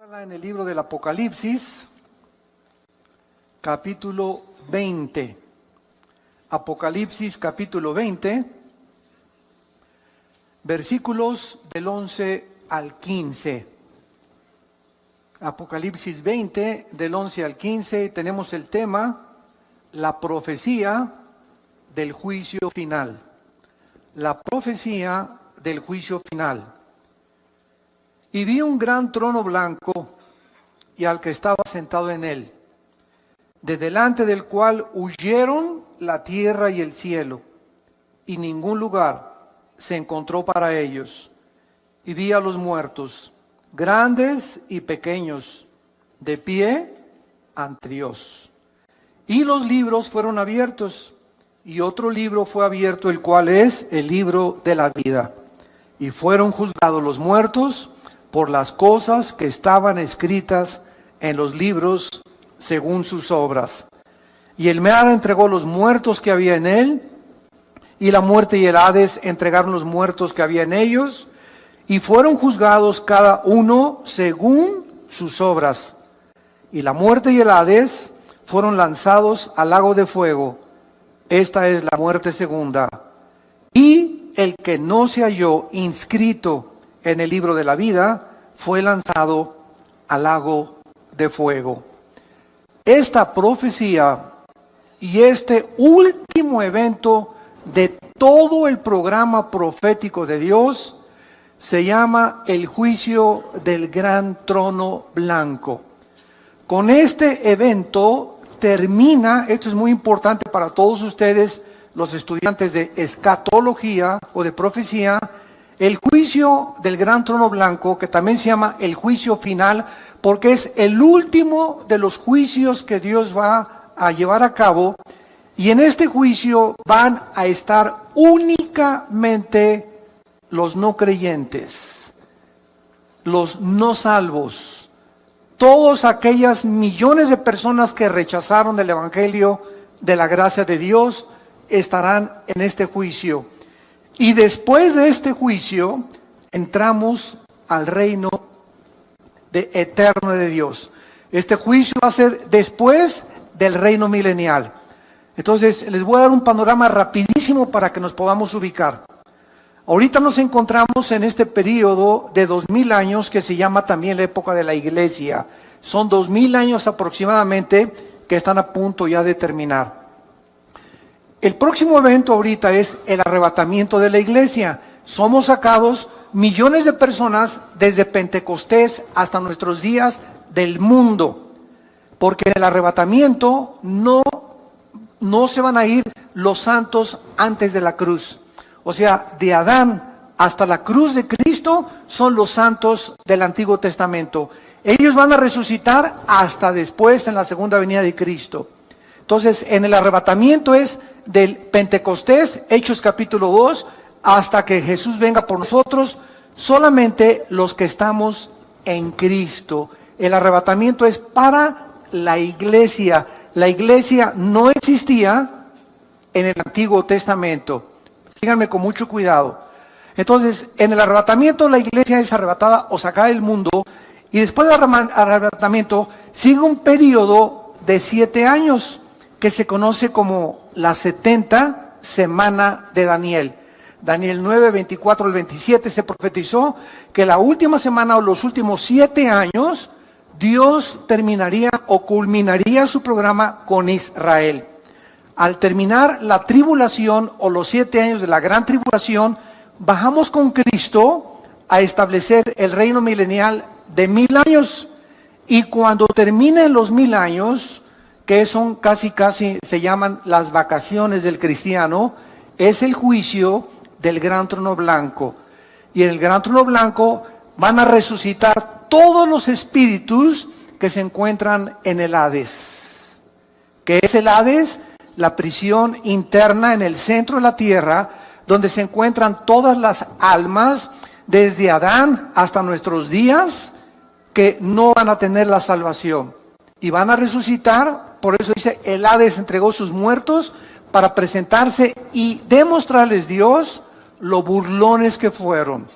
En el libro del Apocalipsis, capítulo 20. Apocalipsis, capítulo 20, versículos del 11 al 15. Apocalipsis 20, del 11 al 15, tenemos el tema, la profecía del juicio final. La profecía del juicio final. Y vi un gran trono blanco y al que estaba sentado en él, de delante del cual huyeron la tierra y el cielo, y ningún lugar se encontró para ellos. Y vi a los muertos, grandes y pequeños, de pie ante Dios. Y los libros fueron abiertos, y otro libro fue abierto, el cual es el libro de la vida. Y fueron juzgados los muertos por las cosas que estaban escritas en los libros según sus obras. Y el mar entregó los muertos que había en él, y la muerte y el Hades entregaron los muertos que había en ellos, y fueron juzgados cada uno según sus obras. Y la muerte y el Hades fueron lanzados al lago de fuego. Esta es la muerte segunda. Y el que no se halló inscrito en el libro de la vida, fue lanzado al lago de fuego. Esta profecía y este último evento de todo el programa profético de Dios se llama el juicio del gran trono blanco. Con este evento termina, esto es muy importante para todos ustedes, los estudiantes de escatología o de profecía, el juicio del gran trono blanco, que también se llama el juicio final, porque es el último de los juicios que Dios va a llevar a cabo. Y en este juicio van a estar únicamente los no creyentes, los no salvos, todas aquellas millones de personas que rechazaron el evangelio de la gracia de Dios estarán en este juicio. Y después de este juicio, entramos al reino eterno de Dios. Este juicio va a ser después del reino milenial. Entonces, les voy a dar un panorama rapidísimo para que nos podamos ubicar. Ahorita nos encontramos en este periodo de 2000 años que se llama también la época de la iglesia. Son 2000 años aproximadamente que están a punto ya de terminar. El próximo evento ahorita es el arrebatamiento de la iglesia. Somos sacados millones de personas desde Pentecostés hasta nuestros días del mundo. Porque en el arrebatamiento no se van a ir los santos antes de la cruz. O sea, de Adán hasta la cruz de Cristo son los santos del Antiguo Testamento. Ellos van a resucitar hasta después en la segunda venida de Cristo. Entonces, en el arrebatamiento es del Pentecostés, Hechos capítulo 2, hasta que Jesús venga por nosotros, solamente los que estamos en Cristo. El arrebatamiento es para la iglesia. La iglesia no existía en el Antiguo Testamento. Síganme con mucho cuidado. Entonces, en el arrebatamiento la iglesia es arrebatada o sacada del mundo, y después del arrebatamiento sigue un periodo de 7 años, que se conoce como la 70 semana de Daniel. Daniel 9, 24 al 27 se profetizó que la última semana o los últimos 7 años, Dios terminaría o culminaría su programa con Israel. Al terminar la tribulación o los 7 años de la gran tribulación, bajamos con Cristo a establecer el reino milenial de 1000 años. Y cuando terminen los 1000 años, que son casi se llaman las vacaciones del cristiano, es el juicio del gran trono blanco. Y en el gran trono blanco van a resucitar todos los espíritus que se encuentran en el Hades. ¿Qué es el Hades? La prisión interna en el centro de la tierra, donde se encuentran todas las almas, desde Adán hasta nuestros días, que no van a tener la salvación. Y van a resucitar, por eso dice, el Hades entregó sus muertos para presentarse y demostrarles Dios lo burlones que fueron.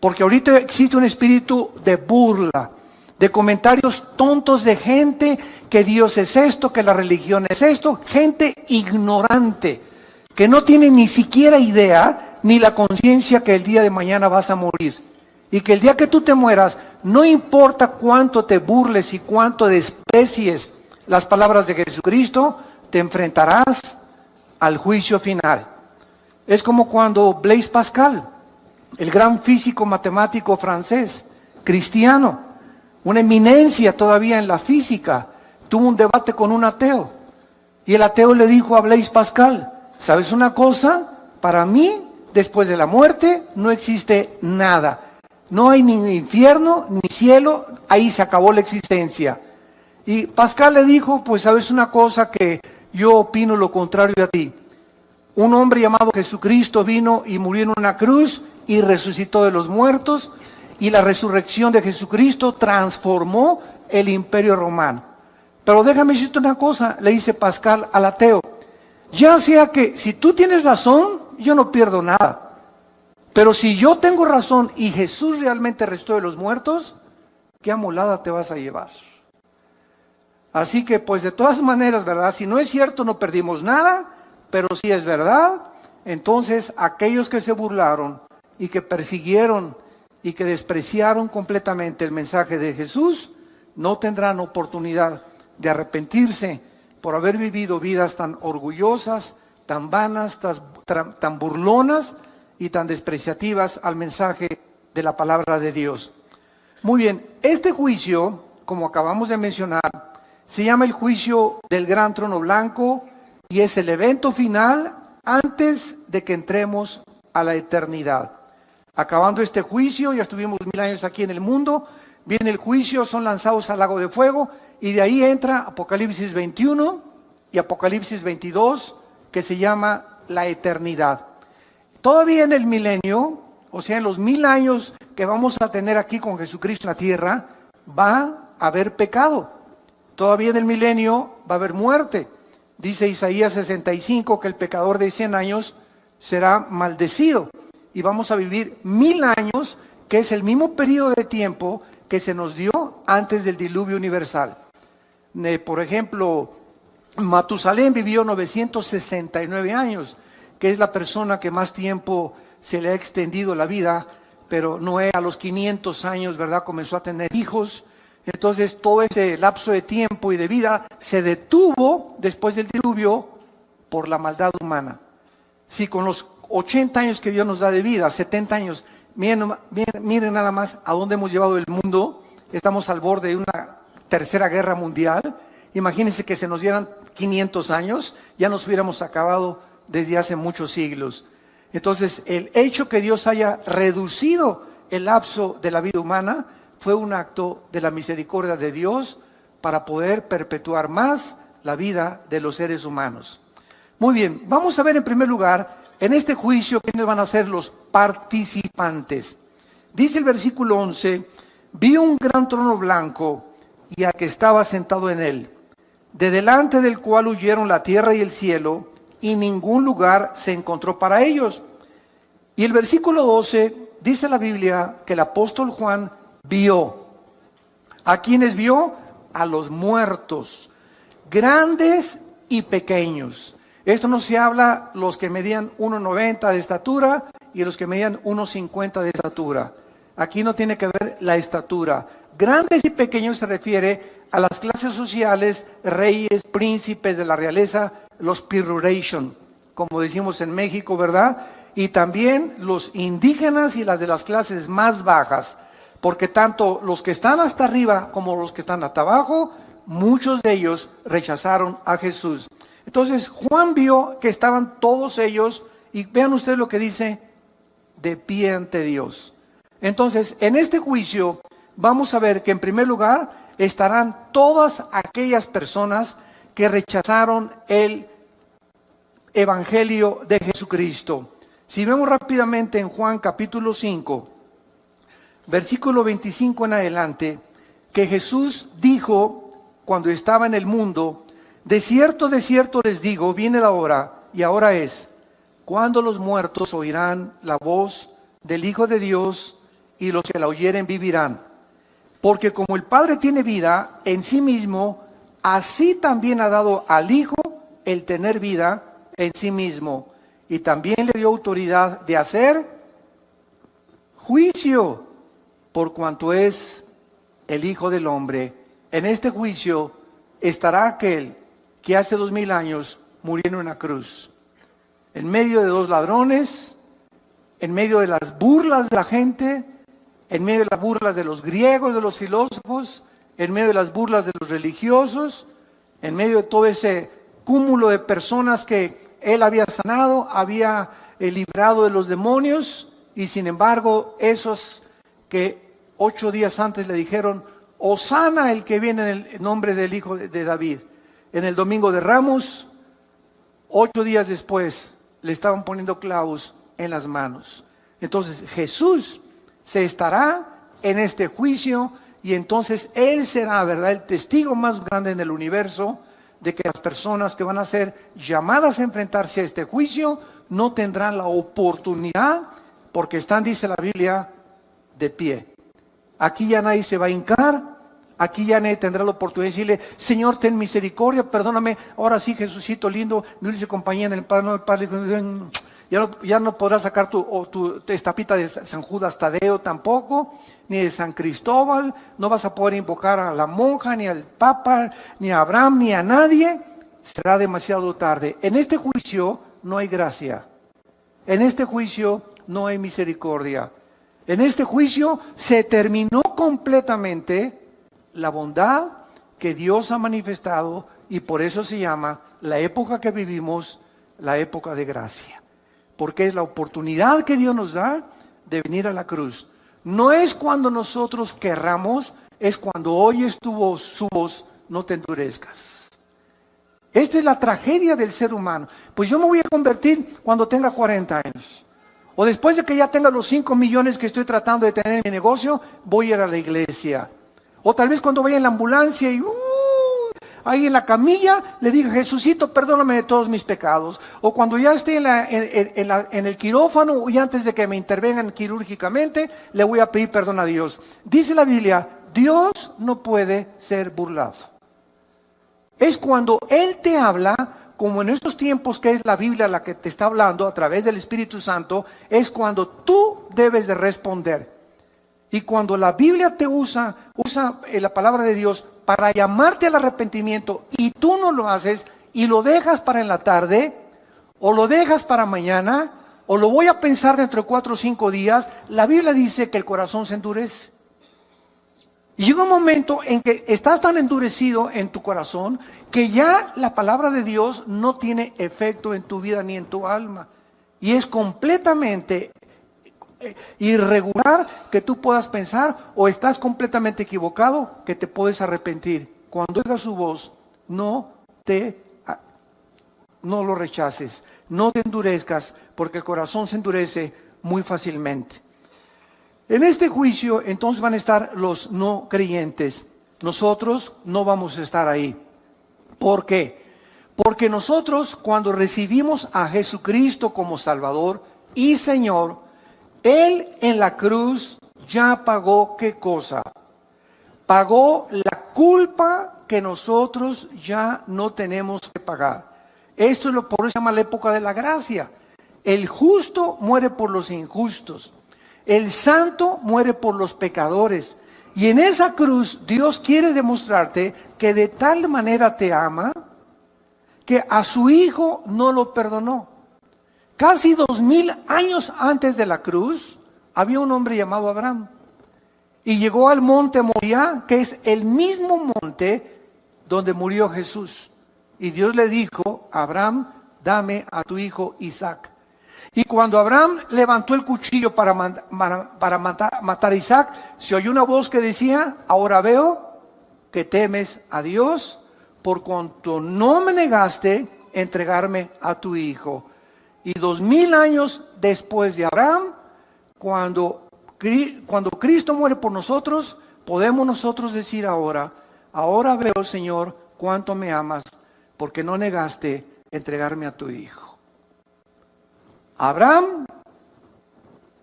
Porque ahorita existe un espíritu de burla. de comentarios tontos de gente que Dios es esto, que la religión es esto, gente ignorante, que no tiene ni siquiera idea ni la conciencia que el día de mañana vas a morir. Y que el día que tú te mueras, no importa cuánto te burles y cuánto desprecies las palabras de Jesucristo, te enfrentarás al juicio final. Es como cuando Blaise Pascal, el gran físico matemático francés, cristiano, una eminencia todavía en la física, tuvo un debate con un ateo. Y el ateo le dijo a Blaise Pascal, ¿sabes una cosa? Para mí, después de la muerte, no existe nada. No hay ni infierno, ni cielo, ahí se acabó la existencia. Y Pascal le dijo, pues sabes una cosa, que yo opino lo contrario a ti. Un hombre llamado Jesucristo vino y murió en una cruz y resucitó de los muertos, y la resurrección de Jesucristo transformó el imperio romano. Pero déjame decirte una cosa, le dice Pascal al ateo, ya sea que si tú tienes razón, yo no pierdo nada. Pero si yo tengo razón y Jesús realmente resucitó de los muertos, ¿qué amolada te vas a llevar? Así que pues de todas maneras, ¿verdad? Si no es cierto no perdimos nada, pero si es verdad, entonces aquellos que se burlaron y que persiguieron y que despreciaron completamente el mensaje de Jesús, no tendrán oportunidad de arrepentirse por haber vivido vidas tan orgullosas, tan vanas, tan burlonas y tan despreciativas al mensaje de la palabra de Dios. Muy bien, este juicio, como acabamos de mencionar, se llama el juicio del gran trono blanco y es el evento final antes de que entremos a la eternidad. Acabando este juicio, ya estuvimos 1000 años aquí en el mundo, viene el juicio, son lanzados al lago de fuego y de ahí entra Apocalipsis 21 y Apocalipsis 22, que se llama la eternidad. Todavía en el milenio, o sea, en los 1000 años que vamos a tener aquí con Jesucristo en la tierra, va a haber pecado. Todavía en el milenio va a haber muerte. Dice Isaías 65 que el pecador de 100 años será maldecido. Y vamos a vivir 1000 años, que es el mismo periodo de tiempo que se nos dio antes del diluvio universal. Por ejemplo, Matusalén vivió 969 años, que es la persona que más tiempo se le ha extendido la vida, pero Noé a los 500 años, ¿verdad?, comenzó a tener hijos. Entonces todo ese lapso de tiempo y de vida se detuvo después del diluvio por la maldad humana. Si con los 80 años que Dios nos da de vida, 70 años, miren nada más a dónde hemos llevado el mundo. Estamos al borde de una tercera guerra mundial. Imagínense que se nos dieran 500 años, ya nos hubiéramos acabado desde hace muchos siglos. Entonces, el hecho que Dios haya reducido el lapso de la vida humana fue un acto de la misericordia de Dios para poder perpetuar más la vida de los seres humanos. Muy bien, vamos a ver en primer lugar, en este juicio, quiénes van a ser los participantes. Dice el versículo 11, vi un gran trono blanco y al que estaba sentado en él, de delante del cual huyeron la tierra y el cielo, y ningún lugar se encontró para ellos. Y el versículo 12, dice la Biblia que el apóstol Juan vio. ¿A quiénes vio? A los muertos, grandes y pequeños. Esto no se habla los que medían 1,90 de estatura y los que medían 1,50 de estatura. Aquí no tiene que ver la estatura. Grandes y pequeños se refiere a las clases sociales, reyes, príncipes de la realeza, los peroration, como decimos en México, ¿verdad? Y también los indígenas y las de las clases más bajas, porque tanto los que están hasta arriba como los que están hasta abajo, muchos de ellos rechazaron a Jesús. Entonces Juan vio que estaban todos ellos, y vean ustedes lo que dice, de pie ante Dios. Entonces, en este juicio vamos a ver que en primer lugar estarán todas aquellas personas que rechazaron el evangelio de Jesucristo. Si vemos rápidamente en Juan capítulo 5, versículo 25 en adelante, que Jesús dijo cuando estaba en el mundo, de cierto les digo, viene la hora, y ahora es, cuando los muertos oirán la voz del Hijo de Dios, y los que la oyeren vivirán. Porque como el Padre tiene vida en sí mismo, así también ha dado al Hijo el tener vida en sí mismo. Y también le dio autoridad de hacer juicio, por cuanto es el Hijo del Hombre. En este juicio estará aquel que hace 2000 años murió en una cruz, en medio de dos ladrones, en medio de las burlas de la gente, en medio de las burlas de los griegos, de los filósofos, en medio de las burlas de los religiosos, en medio de todo ese cúmulo de personas que él había sanado, había librado de los demonios, y sin embargo, esos que 8 días antes le dijeron, Hosana el que viene en el nombre del Hijo de David, en el Domingo de Ramos, 8 días después le estaban poniendo clavos en las manos. Entonces Jesús se estará en este juicio y entonces Él será, ¿verdad?, el testigo más grande en el universo de que las personas que van a ser llamadas a enfrentarse a este juicio no tendrán la oportunidad porque están, dice la Biblia, de pie. Aquí ya nadie se va a hincar, aquí ya nadie tendrá la oportunidad de decirle, Señor, ten misericordia, perdóname, ahora sí, Jesucito lindo, me hice compañía en el Padre, no, el Padre, ya no podrás sacar tu estapita de San Judas Tadeo tampoco, ni de San Cristóbal, no vas a poder invocar a la monja, ni al Papa, ni a Abraham, ni a nadie, será demasiado tarde. En este juicio no hay gracia, en este juicio no hay misericordia, en este juicio se terminó completamente la bondad que Dios ha manifestado y por eso se llama la época que vivimos, la época de gracia. Porque es la oportunidad que Dios nos da de venir a la cruz. No es cuando nosotros querramos, es cuando oyes su voz, no te endurezcas. Esta es la tragedia del ser humano. Pues yo me voy a convertir cuando tenga 40 años. O después de que ya tenga los 5 millones que estoy tratando de tener en mi negocio, voy a ir a la iglesia. O tal vez cuando vaya en la ambulancia y ahí en la camilla le diga, Jesucito, perdóname de todos mis pecados. O cuando ya esté en el quirófano y antes de que me intervengan quirúrgicamente, le voy a pedir perdón a Dios. Dice la Biblia, Dios no puede ser burlado. Es cuando Él te habla, como en estos tiempos que es la Biblia la que te está hablando a través del Espíritu Santo, es cuando tú debes de responder. Y cuando la Biblia te usa la palabra de Dios para llamarte al arrepentimiento y tú no lo haces y lo dejas para en la tarde o lo dejas para mañana o lo voy a pensar dentro de 4 o 5 días, la Biblia dice que el corazón se endurece. Y llega un momento en que estás tan endurecido en tu corazón que ya la palabra de Dios no tiene efecto en tu vida ni en tu alma. Y es completamente irregular que tú puedas pensar o estás completamente equivocado que te puedes arrepentir. Cuando oigas su voz, no lo rechaces, no te endurezcas, porque el corazón se endurece muy fácilmente. En este juicio entonces van a estar los no creyentes. Nosotros no vamos a estar ahí. ¿Por qué? Porque nosotros cuando recibimos a Jesucristo como Salvador y Señor, Él en la cruz ya pagó ¿qué cosa? Pagó la culpa que nosotros ya no tenemos que pagar. Esto es por eso se llama la época de la gracia. El justo muere por los injustos. El santo muere por los pecadores. Y en esa cruz Dios quiere demostrarte que de tal manera te ama que a su hijo no lo perdonó. Casi 2000 años antes de la cruz, había un hombre llamado Abraham. Y llegó al monte Moriah, que es el mismo monte donde murió Jesús. Y Dios le dijo, Abraham, dame a tu hijo Isaac. Y cuando Abraham levantó el cuchillo para matar a Isaac, se oyó una voz que decía, ahora veo que temes a Dios, por cuanto no me negaste entregarme a tu hijo. Y 2000 años después de Abraham, cuando Cristo muere por nosotros, podemos nosotros decir ahora veo, Señor, cuánto me amas, porque no negaste entregarme a tu hijo. Abraham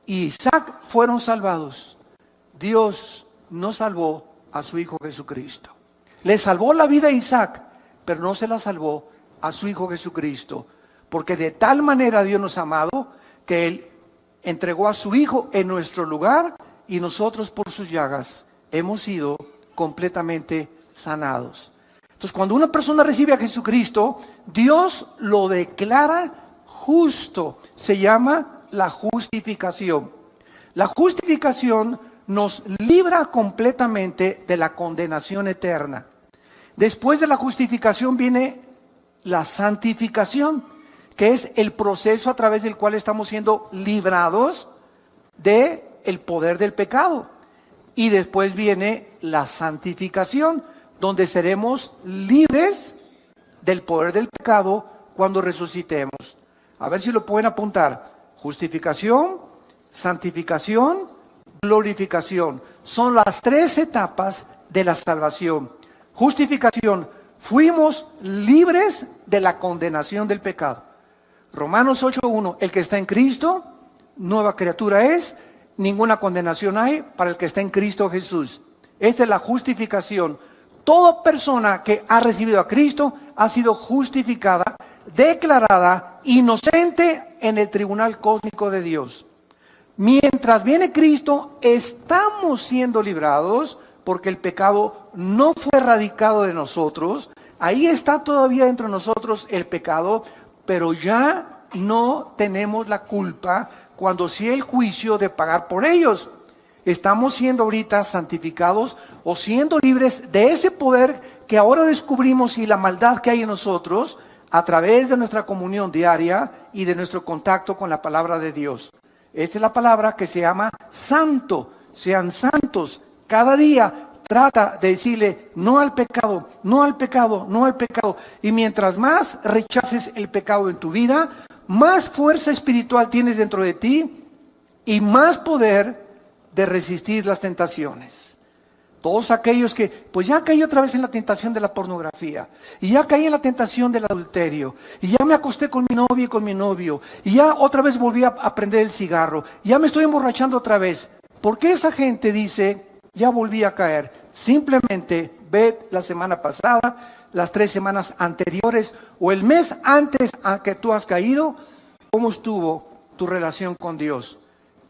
y Isaac fueron salvados. Dios no salvó a su Hijo Jesucristo. Le salvó la vida a Isaac, pero no se la salvó a su Hijo Jesucristo, porque de tal manera Dios nos ha amado que Él entregó a su Hijo en nuestro lugar y nosotros por sus llagas hemos sido completamente sanados. Entonces, cuando una persona recibe a Jesucristo, Dios lo declara justo. Se llama la justificación. La justificación nos libra completamente de la condenación eterna. Después de la justificación viene la santificación, que es el proceso a través del cual estamos siendo librados del poder del pecado. Y después viene la santificación, donde seremos libres del poder del pecado cuando resucitemos. A ver si lo pueden apuntar. Justificación, santificación, glorificación. Son las 3 etapas de la salvación. Justificación, fuimos libres de la condenación del pecado. Romanos 8:1, el que está en Cristo, nueva criatura es, ninguna condenación hay para el que está en Cristo Jesús. Esta es la justificación. Toda persona que ha recibido a Cristo ha sido justificada, declarada inocente en el tribunal cósmico de Dios. Mientras viene Cristo, estamos siendo librados porque el pecado no fue erradicado de nosotros. Ahí está todavía dentro de nosotros el pecado, pero ya no tenemos la culpa cuando sea el juicio de pagar por ellos. Estamos siendo ahorita santificados o siendo libres de ese poder que ahora descubrimos y la maldad que hay en nosotros a través de nuestra comunión diaria y de nuestro contacto con la palabra de Dios. Esta es la palabra que se llama santo. Sean santos. Cada día trata de decirle no al pecado, no al pecado, no al pecado. Y mientras más rechaces el pecado en tu vida, más fuerza espiritual tienes dentro de ti y más poder de resistir las tentaciones. Todos aquellos que, pues ya caí otra vez en la tentación de la pornografía, y ya caí en la tentación del adulterio, y ya me acosté con mi novia y con mi novio, y ya otra vez volví a prender el cigarro, y ya me estoy emborrachando otra vez. ¿Por qué esa gente dice, ya volví a caer? Simplemente ve la semana pasada, las 3 semanas anteriores, o el mes antes a que tú has caído, cómo estuvo tu relación con Dios.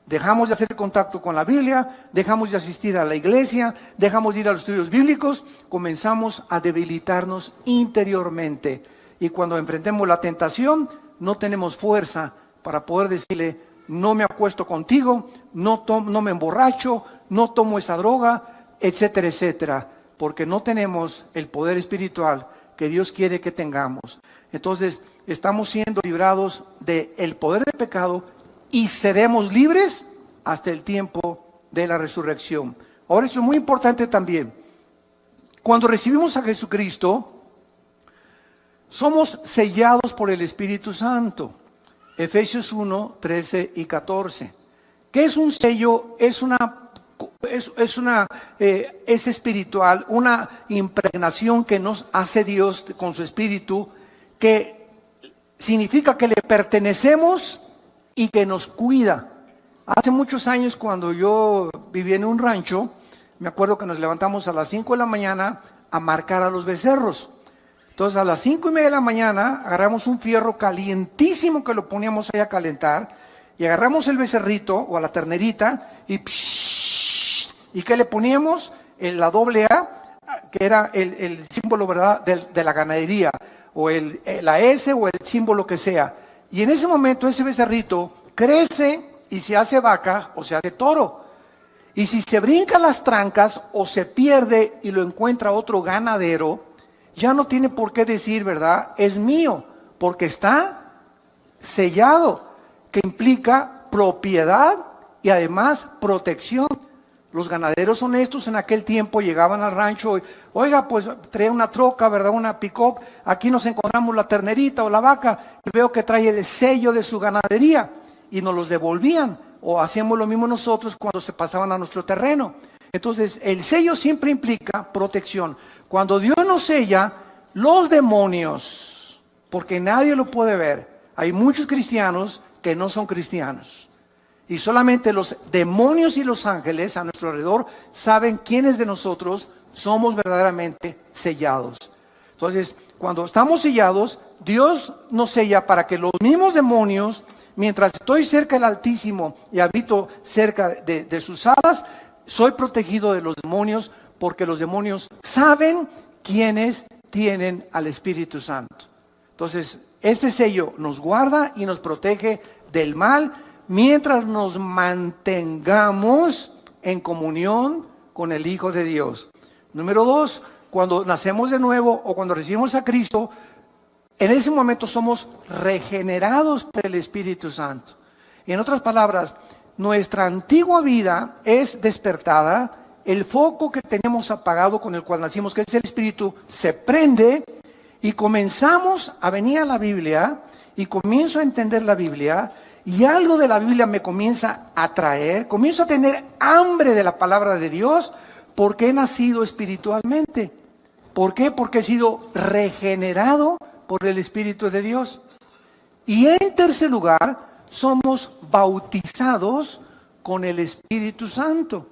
Dejamos de hacer contacto con la Biblia, dejamos de asistir a la iglesia, dejamos de ir a los estudios bíblicos, comenzamos a debilitarnos interiormente. Y cuando enfrentemos la tentación, no tenemos fuerza para poder decirle, no me acuesto contigo, no me emborracho, no tomo esa droga, etcétera, etcétera, porque no tenemos el poder espiritual que Dios quiere que tengamos. Entonces, estamos siendo librados del poder del pecado y seremos libres hasta el tiempo de la resurrección. Ahora, esto es muy importante también. Cuando recibimos a Jesucristo, somos sellados por el Espíritu Santo. Efesios 1, 13 y 14. ¿Qué es un sello? Es espiritual, una impregnación que nos hace Dios con su Espíritu, que significa que le pertenecemos y que nos cuida. Hace muchos años, cuando yo vivía en un rancho, me acuerdo que nos levantamos a las 5 de la mañana a marcar a los becerros. Entonces, a las 5:30 de la mañana, agarramos un fierro calientísimo que lo poníamos ahí a calentar, y agarramos el becerrito o a la ternerita, y ¿qué le poníamos? La doble A, que era el símbolo, ¿verdad?, de la ganadería, o la S o el símbolo que sea. Y en ese momento ese becerrito crece y se hace vaca o se hace toro. Y si se brinca las trancas o se pierde y lo encuentra otro ganadero, ya no tiene por qué decir, ¿verdad?, es mío, porque está sellado, que implica propiedad y además protección. Los ganaderos honestos en aquel tiempo llegaban al rancho, oiga, pues trae una troca, ¿verdad?, una pick-up, aquí nos encontramos la ternerita o la vaca, y veo que trae el sello de su ganadería, y nos los devolvían, o hacíamos lo mismo nosotros cuando se pasaban a nuestro terreno. Entonces, el sello siempre implica protección. Cuando Dios nos sella, los demonios, porque nadie lo puede ver, hay muchos cristianos que no son cristianos, Y solamente los demonios y los ángeles a nuestro alrededor saben quiénes de nosotros somos verdaderamente sellados. Entonces, cuando estamos sellados, Dios nos sella para que los mismos demonios, mientras estoy cerca del Altísimo y habito cerca de sus alas, soy protegido de los demonios, porque los demonios saben quiénes tienen al Espíritu Santo. Entonces, este sello nos guarda y nos protege del mal mientras nos mantengamos en comunión con el Hijo de Dios. Número 2, cuando nacemos de nuevo o cuando recibimos a Cristo, en ese momento somos regenerados por el Espíritu Santo. En otras palabras, nuestra antigua vida es despertada, el foco que tenemos apagado con el cual nacimos, que es el Espíritu, se prende y comenzamos a venir a la Biblia y comienzo a entender la Biblia y algo de la Biblia me comienza a atraer, comienzo a tener hambre de la palabra de Dios porque he nacido espiritualmente. ¿Por qué? Porque he sido regenerado por el Espíritu de Dios. Y en tercer lugar, somos bautizados con el Espíritu Santo.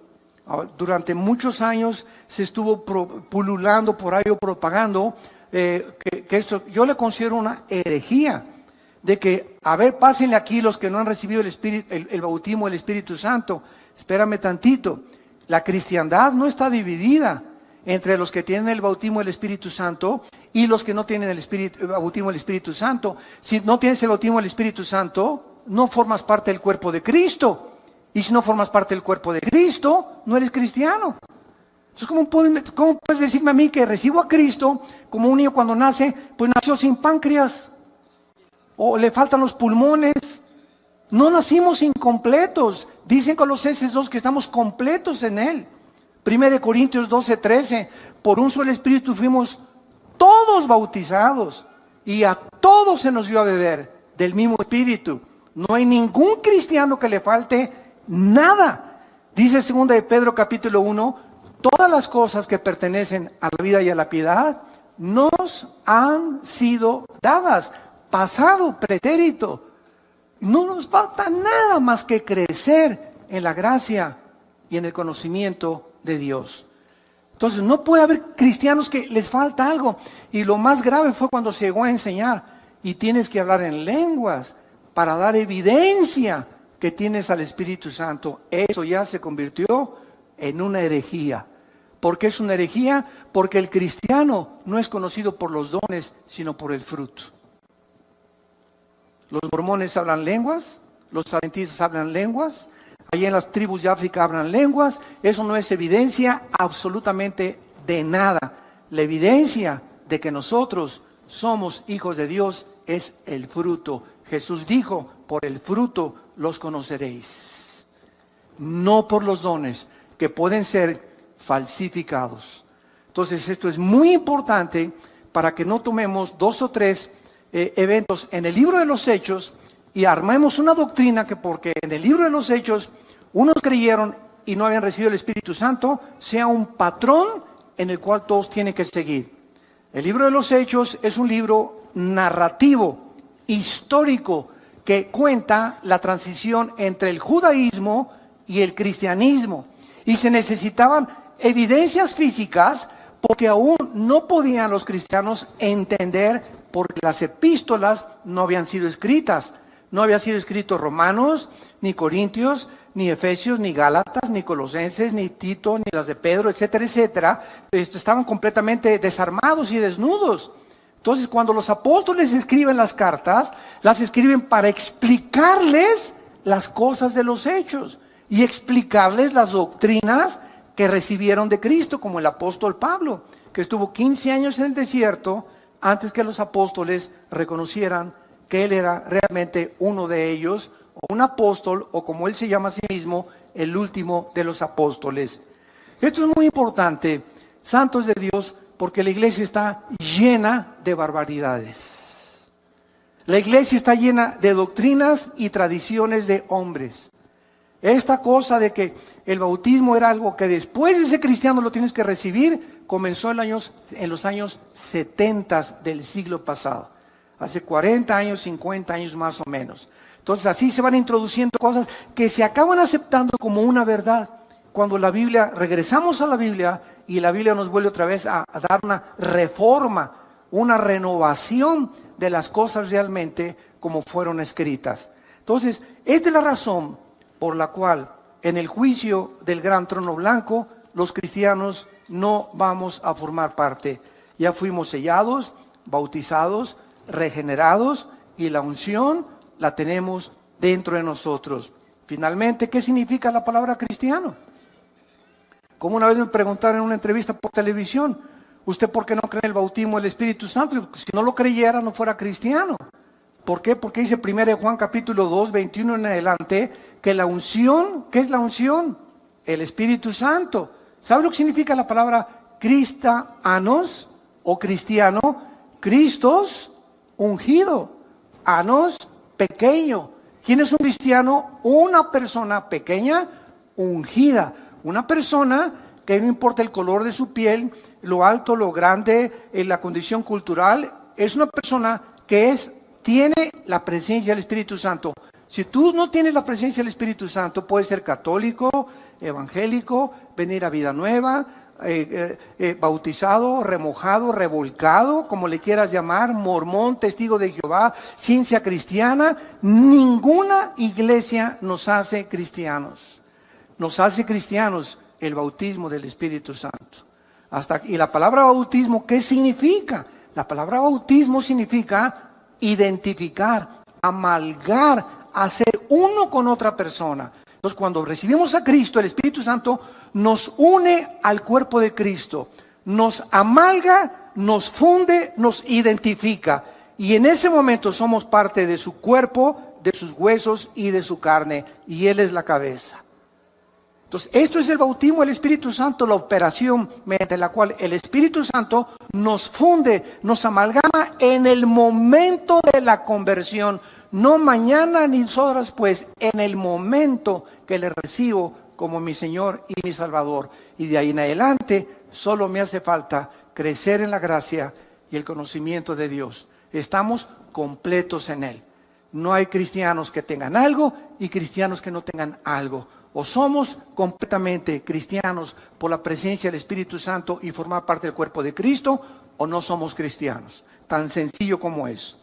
Durante muchos años se estuvo pululando por ahí o propagando que esto yo le considero una herejía, de que, a ver, pásenle aquí los que no han recibido el bautismo del Espíritu Santo. Espérame tantito, la cristiandad no está dividida entre los que tienen el bautismo del Espíritu Santo y los que no tienen el bautismo del Espíritu Santo. Si no tienes el bautismo del Espíritu Santo, no formas parte del cuerpo de Cristo. Y si no formas parte del cuerpo de Cristo, no eres cristiano. Entonces, ¿cómo puedes decirme a mí que recibo a Cristo como un niño cuando nace, pues nació sin páncreas? O le faltan los pulmones. No nacimos incompletos. Dicen Colosenses 2 que estamos completos en Él. 1 Corintios 12:13, por un solo Espíritu fuimos todos bautizados y a todos se nos dio a beber del mismo Espíritu. No hay ningún cristiano que le falte nada. Dice 2 de Pedro capítulo 1, todas las cosas que pertenecen a la vida y a la piedad nos han sido dadas, pasado, pretérito. No nos falta nada más que crecer en la gracia y en el conocimiento de Dios. Entonces no puede haber cristianos que les falta algo. Y lo más grave fue cuando se llegó a enseñar y tienes que hablar en lenguas para dar evidencia que tienes al Espíritu Santo. Eso ya se convirtió en una herejía. ¿Por qué es una herejía? Porque el cristiano no es conocido por los dones, sino por el fruto. Los mormones hablan lenguas, los adventistas hablan lenguas, allí en las tribus de África hablan lenguas. Eso no es evidencia absolutamente de nada. La evidencia de que nosotros somos hijos de Dios es el fruto. Jesús dijo, por el fruto los conoceréis, no por los dones que pueden ser falsificados. Entonces esto es muy importante para que no tomemos 2 o 3 eventos en el libro de los Hechos y armemos una doctrina que porque en el libro de los Hechos unos creyeron y no habían recibido el Espíritu Santo, sea un patrón en el cual todos tienen que seguir. El libro de los Hechos es un libro narrativo, histórico, que cuenta la transición entre el judaísmo y el cristianismo. Y se necesitaban evidencias físicas porque aún no podían los cristianos entender porque las epístolas no habían sido escritas. No había sido escrito Romanos, ni Corintios, ni Efesios, ni Gálatas, ni Colosenses, ni Tito, ni las de Pedro, etcétera, etcétera. Estaban completamente desarmados y desnudos. Entonces, cuando los apóstoles escriben las cartas, las escriben para explicarles las cosas de los hechos y explicarles las doctrinas que recibieron de Cristo, como el apóstol Pablo, que estuvo 15 años en el desierto antes que los apóstoles reconocieran que él era realmente uno de ellos, o un apóstol, o como él se llama a sí mismo, el último de los apóstoles. Esto es muy importante, santos de Dios, porque la iglesia está llena de barbaridades. La iglesia está llena de doctrinas y tradiciones de hombres. Esta cosa de que el bautismo era algo que después de ser cristiano lo tienes que recibir, comenzó en los años 70 del siglo pasado. Hace 40 años, 50 años más o menos. Entonces así se van introduciendo cosas que se acaban aceptando como una verdad. Cuando la Biblia, regresamos a la Biblia y la Biblia nos vuelve otra vez a dar una reforma, una renovación de las cosas realmente como fueron escritas. Entonces, esta es la razón por la cual en el juicio del gran trono blanco, los cristianos no vamos a formar parte. Ya fuimos sellados, bautizados, regenerados y la unción la tenemos dentro de nosotros. Finalmente, ¿qué significa la palabra cristiano? Como una vez me preguntaron en una entrevista por televisión, ¿usted por qué no cree en el bautismo del Espíritu Santo? Si no lo creyera, no fuera cristiano. ¿Por qué? Porque dice 1 Juan capítulo 2, 21 en adelante, que la unción, ¿qué es la unción? El Espíritu Santo. ¿Sabe lo que significa la palabra cristianos o cristiano? Cristos, ungido. Anos, pequeño. ¿Quién es un cristiano? Una persona pequeña, ungida. Una persona que no importa el color de su piel, lo alto, lo grande, la condición cultural, es una persona que tiene la presencia del Espíritu Santo. Si tú no tienes la presencia del Espíritu Santo, puedes ser católico, evangélico, venir a vida nueva, bautizado, remojado, revolcado, como le quieras llamar, mormón, testigo de Jehová, ciencia cristiana. Ninguna iglesia nos hace cristianos. Nos hace cristianos el bautismo del Espíritu Santo. Y la palabra bautismo, ¿qué significa? La palabra bautismo significa identificar, amalgar, hacer uno con otra persona. Entonces, cuando recibimos a Cristo, el Espíritu Santo nos une al cuerpo de Cristo, nos amalga, nos funde, nos identifica. Y en ese momento somos parte de su cuerpo, de sus huesos y de su carne. Y Él es la cabeza. Entonces, esto es el bautismo del Espíritu Santo, la operación mediante la cual el Espíritu Santo nos funde, nos amalgama en el momento de la conversión. No mañana ni horas después, en el momento que le recibo como mi Señor y mi Salvador. Y de ahí en adelante, solo me hace falta crecer en la gracia y el conocimiento de Dios. Estamos completos en Él. No hay cristianos que tengan algo y cristianos que no tengan algo. O somos completamente cristianos por la presencia del Espíritu Santo y formar parte del cuerpo de Cristo, o no somos cristianos. Tan sencillo como es.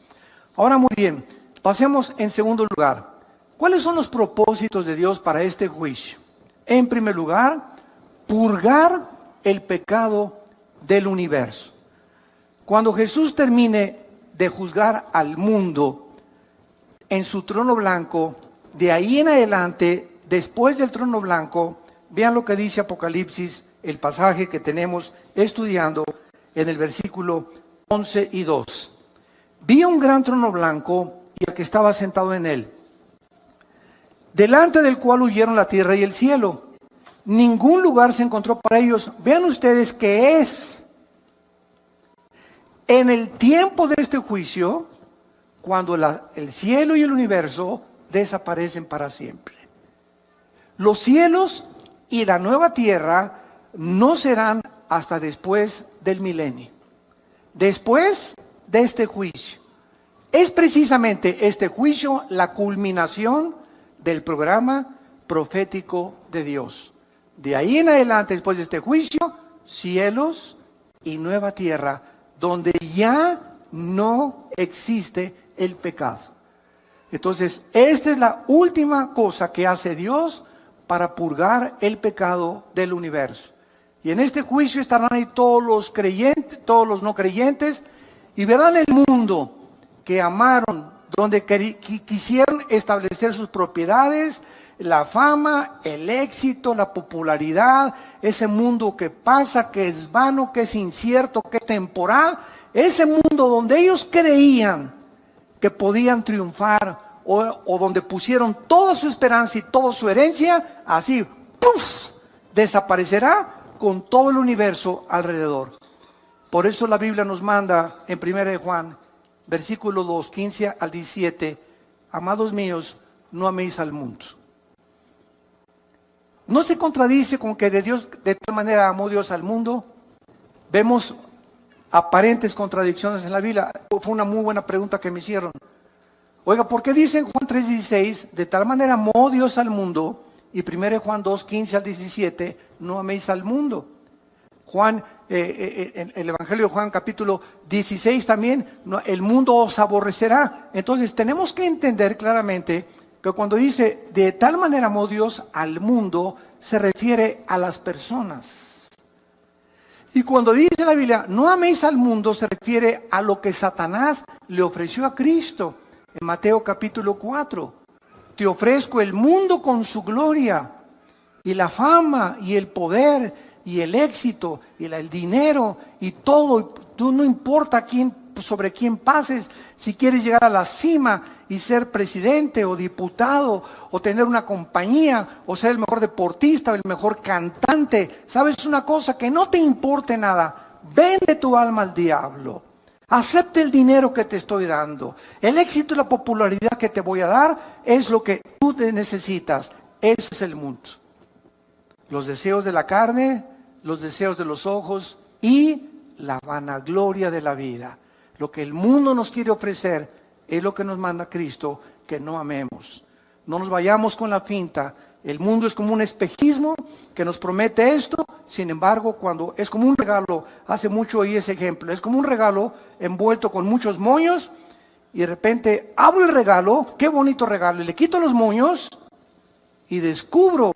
Ahora muy bien, pasemos en segundo lugar. ¿Cuáles son los propósitos de Dios para este juicio? En primer lugar, purgar el pecado del universo. Cuando Jesús termine de juzgar al mundo en su trono blanco, de ahí en adelante, después del trono blanco, vean lo que dice Apocalipsis, el pasaje que tenemos estudiando en el versículo 11 y 2. Vi un gran trono blanco y el que estaba sentado en él, delante del cual huyeron la tierra y el cielo. Ningún lugar se encontró para ellos. Vean ustedes que es en el tiempo de este juicio cuando el cielo y el universo desaparecen para siempre. Los cielos y la nueva tierra no serán hasta después del milenio, después de este juicio. Es precisamente este juicio la culminación del programa profético de Dios. De ahí en adelante, después de este juicio, cielos y nueva tierra, donde ya no existe el pecado. Entonces, esta es la última cosa que hace Dios para purgar el pecado del universo. Y en este juicio estarán ahí todos los creyentes, todos los no creyentes, y verán el mundo que amaron, donde quisieron establecer sus propiedades, la fama, el éxito, la popularidad, ese mundo que pasa, que es vano, que es incierto, que es temporal, ese mundo donde ellos creían que podían triunfar, o donde pusieron toda su esperanza y toda su herencia, así, ¡puf!, desaparecerá con todo el universo alrededor. Por eso la Biblia nos manda en 1 Juan, versículo 2, 15 al 17, amados míos, no améis al mundo. ¿No se contradice con que de tal manera amó Dios al mundo? Vemos aparentes contradicciones en la Biblia. Fue una muy buena pregunta que me hicieron. Oiga, ¿por qué dice en Juan 3:16, de tal manera amó Dios al mundo? Y 1 Juan 2:15 al 17, no améis al mundo. Juan, el Evangelio de Juan capítulo 16 también, no, el mundo os aborrecerá. Entonces tenemos que entender claramente que cuando dice de tal manera amó Dios al mundo, se refiere a las personas. Y cuando dice la Biblia, no améis al mundo, se refiere a lo que Satanás le ofreció a Cristo. En Mateo capítulo 4, te ofrezco el mundo con su gloria, y la fama, y el poder, y el éxito, y el dinero, y todo. Tú no importa sobre quién pases, si quieres llegar a la cima y ser presidente o diputado, o tener una compañía, o ser el mejor deportista, o el mejor cantante. ¿Sabes una cosa? Que no te importe nada. Vende tu alma al diablo. Acepte el dinero que te estoy dando. El éxito y la popularidad que te voy a dar es lo que tú necesitas. Eso es el mundo. Los deseos de la carne, los deseos de los ojos y la vanagloria de la vida. Lo que el mundo nos quiere ofrecer es lo que nos manda Cristo, que no amemos. No nos vayamos con la finta. El mundo es como un espejismo que nos promete esto, sin embargo, cuando es como un regalo, hace mucho oí ese ejemplo, es como un regalo envuelto con muchos moños, y de repente abro el regalo, qué bonito regalo, y le quito los moños y descubro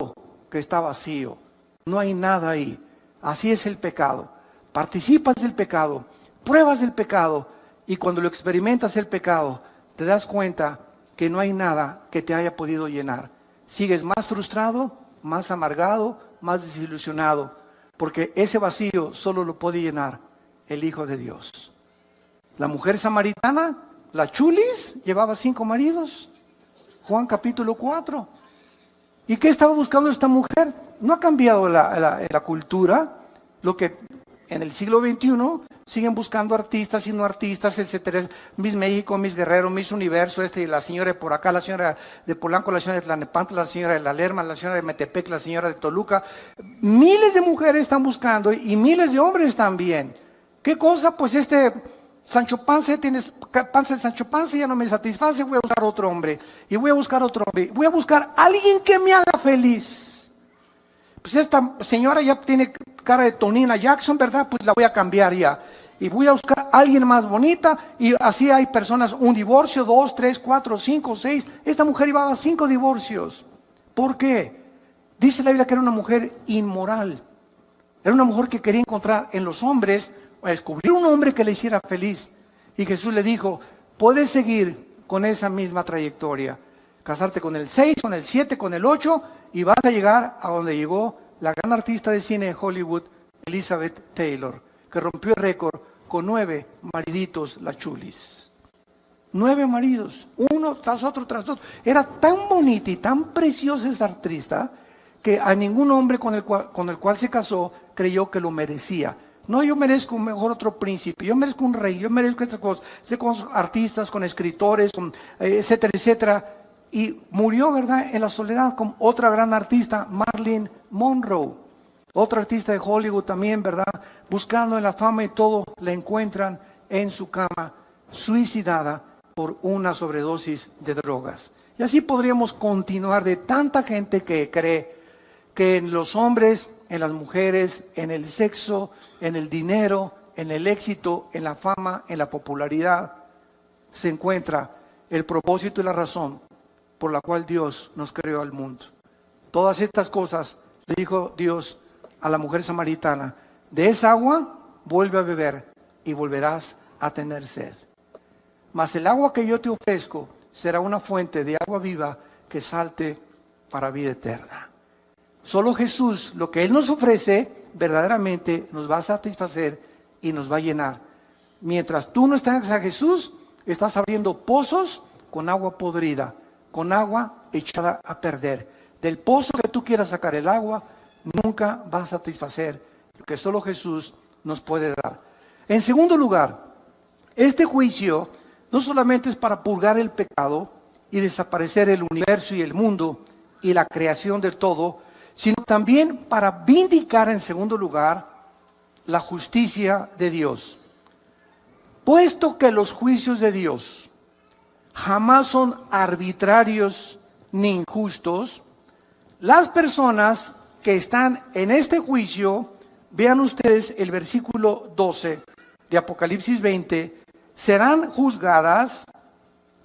que está vacío, no hay nada ahí. Así es el pecado. Participas del pecado, pruebas del pecado, y cuando lo experimentas el pecado, te das cuenta que no hay nada que te haya podido llenar. Sigues más frustrado, más amargado, más desilusionado, porque ese vacío solo lo puede llenar el Hijo de Dios. La mujer samaritana, la chulis, llevaba 5 maridos. Juan capítulo 4. ¿Y qué estaba buscando esta mujer? No ha cambiado la cultura, lo que en el siglo XXI siguen buscando artistas y no artistas, etcétera. Miss México, Miss Guerrero, Miss Universo, la señora de por acá, la señora de Polanco, la señora de Tlalnepantla, la señora de La Lerma, la señora de Metepec, la señora de Toluca. Miles de mujeres están buscando y miles de hombres también. ¿Qué cosa? Pues Sancho Panza, tienes panza de Sancho Panza, ya no me satisface, voy a buscar otro hombre. Y voy a buscar otro hombre. Voy a buscar a alguien que me haga feliz. Pues esta señora ya tiene cara de Tonina Jackson, ¿verdad? Pues la voy a cambiar ya. Y voy a buscar a alguien más bonita. Y así hay personas, un divorcio, 2, 3, 4, 5, 6. Esta mujer llevaba 5 divorcios. ¿Por qué? Dice la Biblia que era una mujer inmoral. Era una mujer que quería encontrar en los hombres, a descubrir un hombre que le hiciera feliz. Y Jesús le dijo, puedes seguir con esa misma trayectoria. Casarte con el 6, con el 7, con el 8, y vas a llegar a donde llegó la gran artista de cine de Hollywood, Elizabeth Taylor, que rompió el récord con 9 mariditos, la chulis. 9 maridos, uno tras otro, tras otro. Era tan bonita y tan preciosa esa artista que a ningún hombre con el cual se casó creyó que lo merecía. No, yo merezco mejor otro príncipe, yo merezco un rey, yo merezco estas cosas. Sé con artistas, con escritores, etcétera, etcétera. Y murió, ¿verdad?, en la soledad con otra gran artista, Marilyn Monroe. Otra artista de Hollywood también, ¿verdad? Buscando en la fama y todo, la encuentran en su cama, suicidada por una sobredosis de drogas. Y así podríamos continuar de tanta gente que cree que en los hombres, en las mujeres, en el sexo, en el dinero, en el éxito, en la fama, en la popularidad, se encuentra el propósito y la razón por la cual Dios nos creó al mundo. Todas estas cosas le dijo Dios a la mujer samaritana: de esa agua vuelve a beber y volverás a tener sed. Mas el agua que yo te ofrezco será una fuente de agua viva que salte para vida eterna. Solo Jesús, lo que Él nos ofrece, verdaderamente nos va a satisfacer y nos va a llenar. Mientras tú no estás a Jesús, estás abriendo pozos con agua podrida, con agua echada a perder. Del pozo que tú quieras sacar el agua, nunca va a satisfacer lo que solo Jesús nos puede dar. En segundo lugar, este juicio no solamente es para purgar el pecado y desaparecer el universo y el mundo y la creación del todo, sino también para vindicar, en segundo lugar, la justicia de Dios. Puesto que los juicios de Dios jamás son arbitrarios ni injustos. Las personas que están en este juicio, vean ustedes el versículo 12 de Apocalipsis 20, serán juzgadas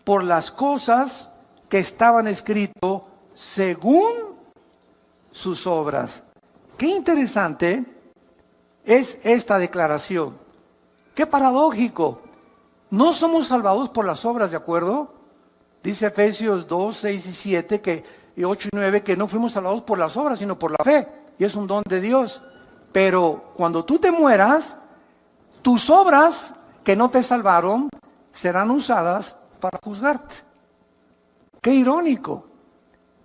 por las cosas que estaban escritas según sus obras. Qué interesante es esta declaración. Qué paradójico. No somos salvados por las obras, ¿de acuerdo? Dice Efesios 2, 6 y 7, y 8 y 9, que no fuimos salvados por las obras, sino por la fe. Y es un don de Dios. Pero cuando tú te mueras, tus obras que no te salvaron serán usadas para juzgarte. Qué irónico.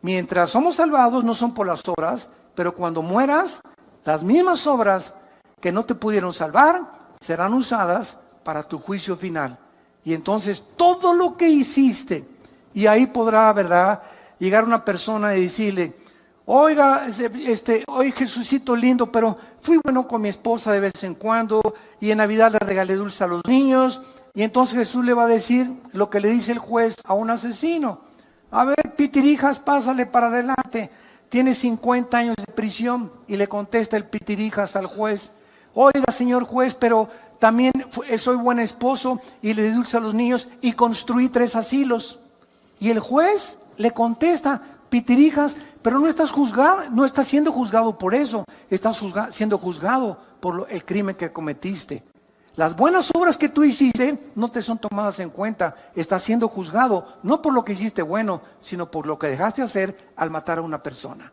Mientras somos salvados no son por las obras, pero cuando mueras, las mismas obras que no te pudieron salvar serán usadas para tu juicio final. Y entonces todo lo que hiciste, y ahí podrá, ¿verdad?, llegar una persona y decirle: oiga, oye, Jesucito lindo, pero fui bueno con mi esposa de vez en cuando, y en Navidad le regalé dulce a los niños. Y entonces Jesús le va a decir lo que le dice el juez a un asesino: a ver, Pitirijas, pásale para adelante, tiene 50 años de prisión. Y le contesta el Pitirijas al juez: oiga, señor juez, pero también soy buen esposo y le di dulce a los niños y construí 3 asilos. Y el juez le contesta: Pitirijas, pero no estás siendo juzgado por eso, estás siendo juzgado por el crimen que cometiste. Las buenas obras que tú hiciste no te son tomadas en cuenta. Estás siendo juzgado no por lo que hiciste bueno, sino por lo que dejaste hacer al matar a una persona.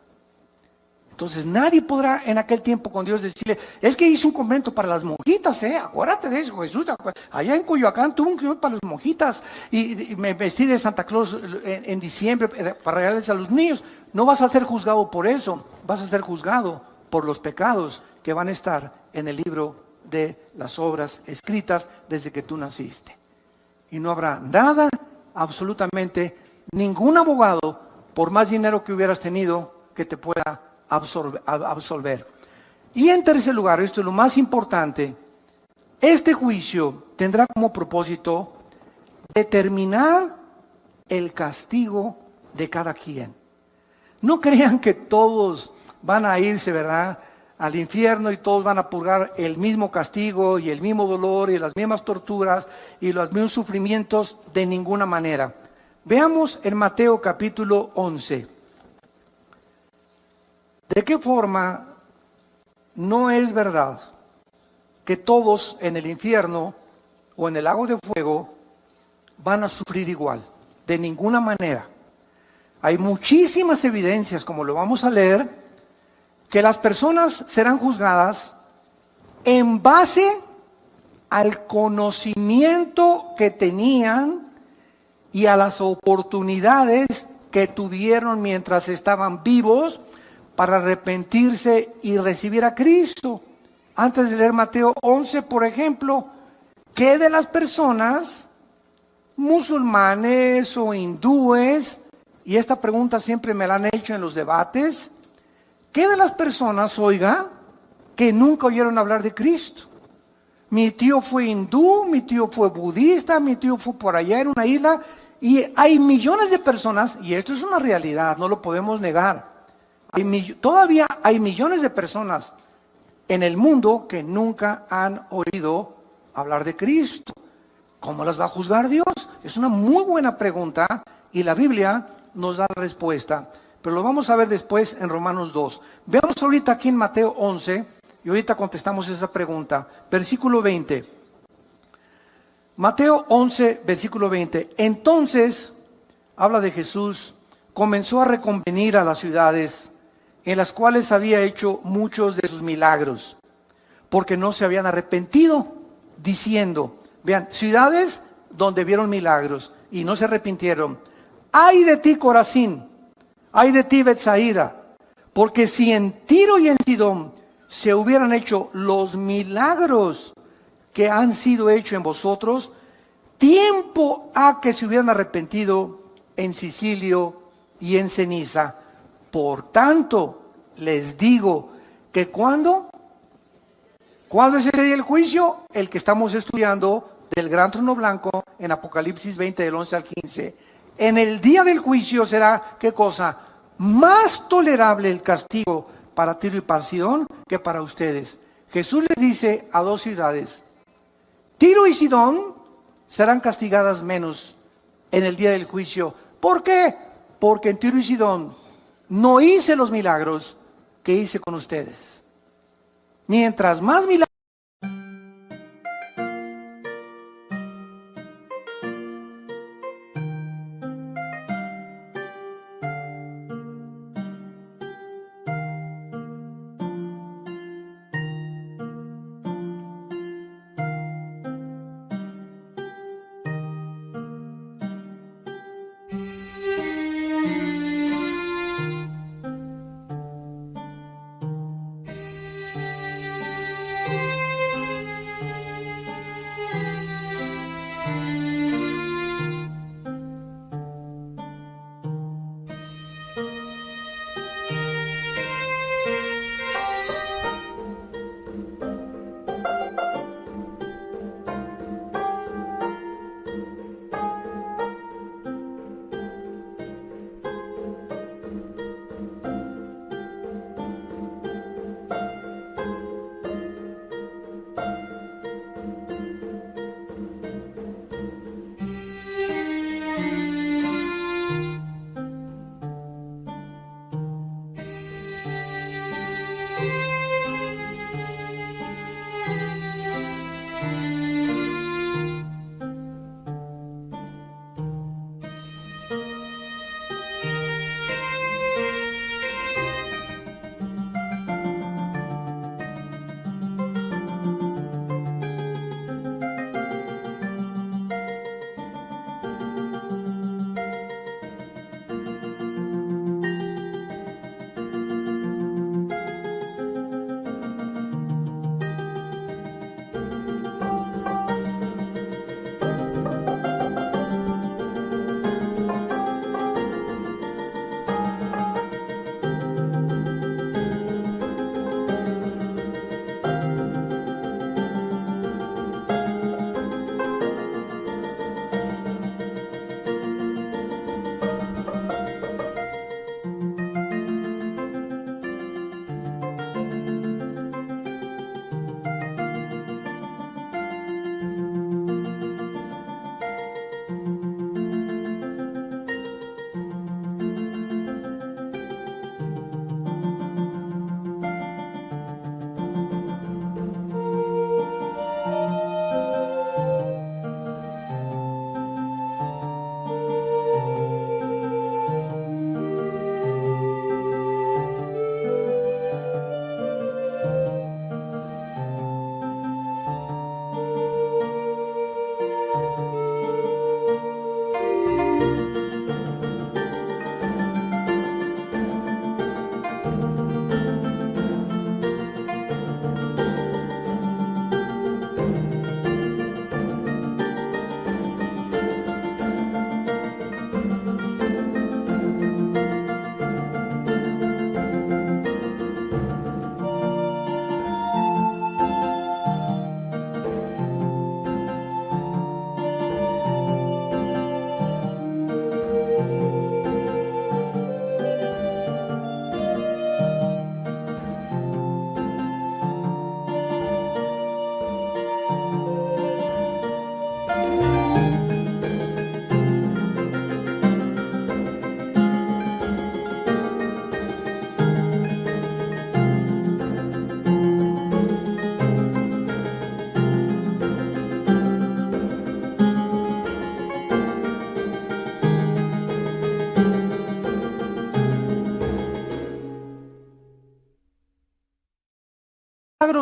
Entonces nadie podrá en aquel tiempo con Dios decirle: es que hice un convento para las monjitas, acuérdate de eso, Jesús. Allá en Coyoacán tuve un convento para las monjitas y me vestí de Santa Claus en diciembre para regalarles a los niños. No vas a ser juzgado por eso, vas a ser juzgado por los pecados que van a estar en el libro de las obras escritas desde que tú naciste. Y no habrá nada, absolutamente ningún abogado, por más dinero que hubieras tenido, que te pueda absolver. Y en tercer lugar, esto es lo más importante, este juicio tendrá como propósito determinar el castigo de cada quien. No crean que todos van a irse, ¿verdad?, al infierno y todos van a purgar el mismo castigo y el mismo dolor y las mismas torturas y los mismos sufrimientos, de ninguna manera. Veamos en Mateo capítulo 11. ¿De qué forma no es verdad que todos en el infierno o en el lago de fuego van a sufrir igual? De ninguna manera. Hay muchísimas evidencias, como lo vamos a leer, que las personas serán juzgadas en base al conocimiento que tenían y a las oportunidades que tuvieron mientras estaban vivos para arrepentirse y recibir a Cristo. Antes de leer Mateo 11, por ejemplo, ¿qué de las personas musulmanes o hindúes? Y esta pregunta siempre me la han hecho en los debates. ¿Qué de las personas, oiga, que nunca oyeron hablar de Cristo? Mi tío fue hindú, mi tío fue budista, mi tío fue por allá en una isla, y hay millones de personas, y esto es una realidad, no lo podemos negar. Todavía hay millones de personas en el mundo que nunca han oído hablar de Cristo. ¿Cómo las va a juzgar Dios? Es una muy buena pregunta y la Biblia nos da la respuesta. Pero lo vamos a ver después en Romanos 2. Veamos ahorita aquí en Mateo 11 y ahorita contestamos esa pregunta. Versículo 20. Mateo 11, versículo 20. Entonces, habla de Jesús, comenzó a reconvenir a las ciudades en las cuales había hecho muchos de sus milagros, porque no se habían arrepentido, diciendo, vean, ciudades donde vieron milagros y no se arrepintieron. ¡Ay de ti, Corazín! ¡Ay de ti, Betsaida! Porque si en Tiro y en Sidón se hubieran hecho los milagros que han sido hechos en vosotros, tiempo ha que se hubieran arrepentido en Sicilio y en ceniza. Por tanto, les digo que ¿cuándo es ese día del juicio? El que estamos estudiando del gran trono blanco en Apocalipsis 20, del 11 al 15. En el día del juicio será, ¿qué cosa? Más tolerable el castigo para Tiro y para Sidón que para ustedes. Jesús les dice a dos ciudades, Tiro y Sidón serán castigadas menos en el día del juicio. ¿Por qué? Porque en Tiro y Sidón no hice los milagros que hice con ustedes. Mientras más milagros,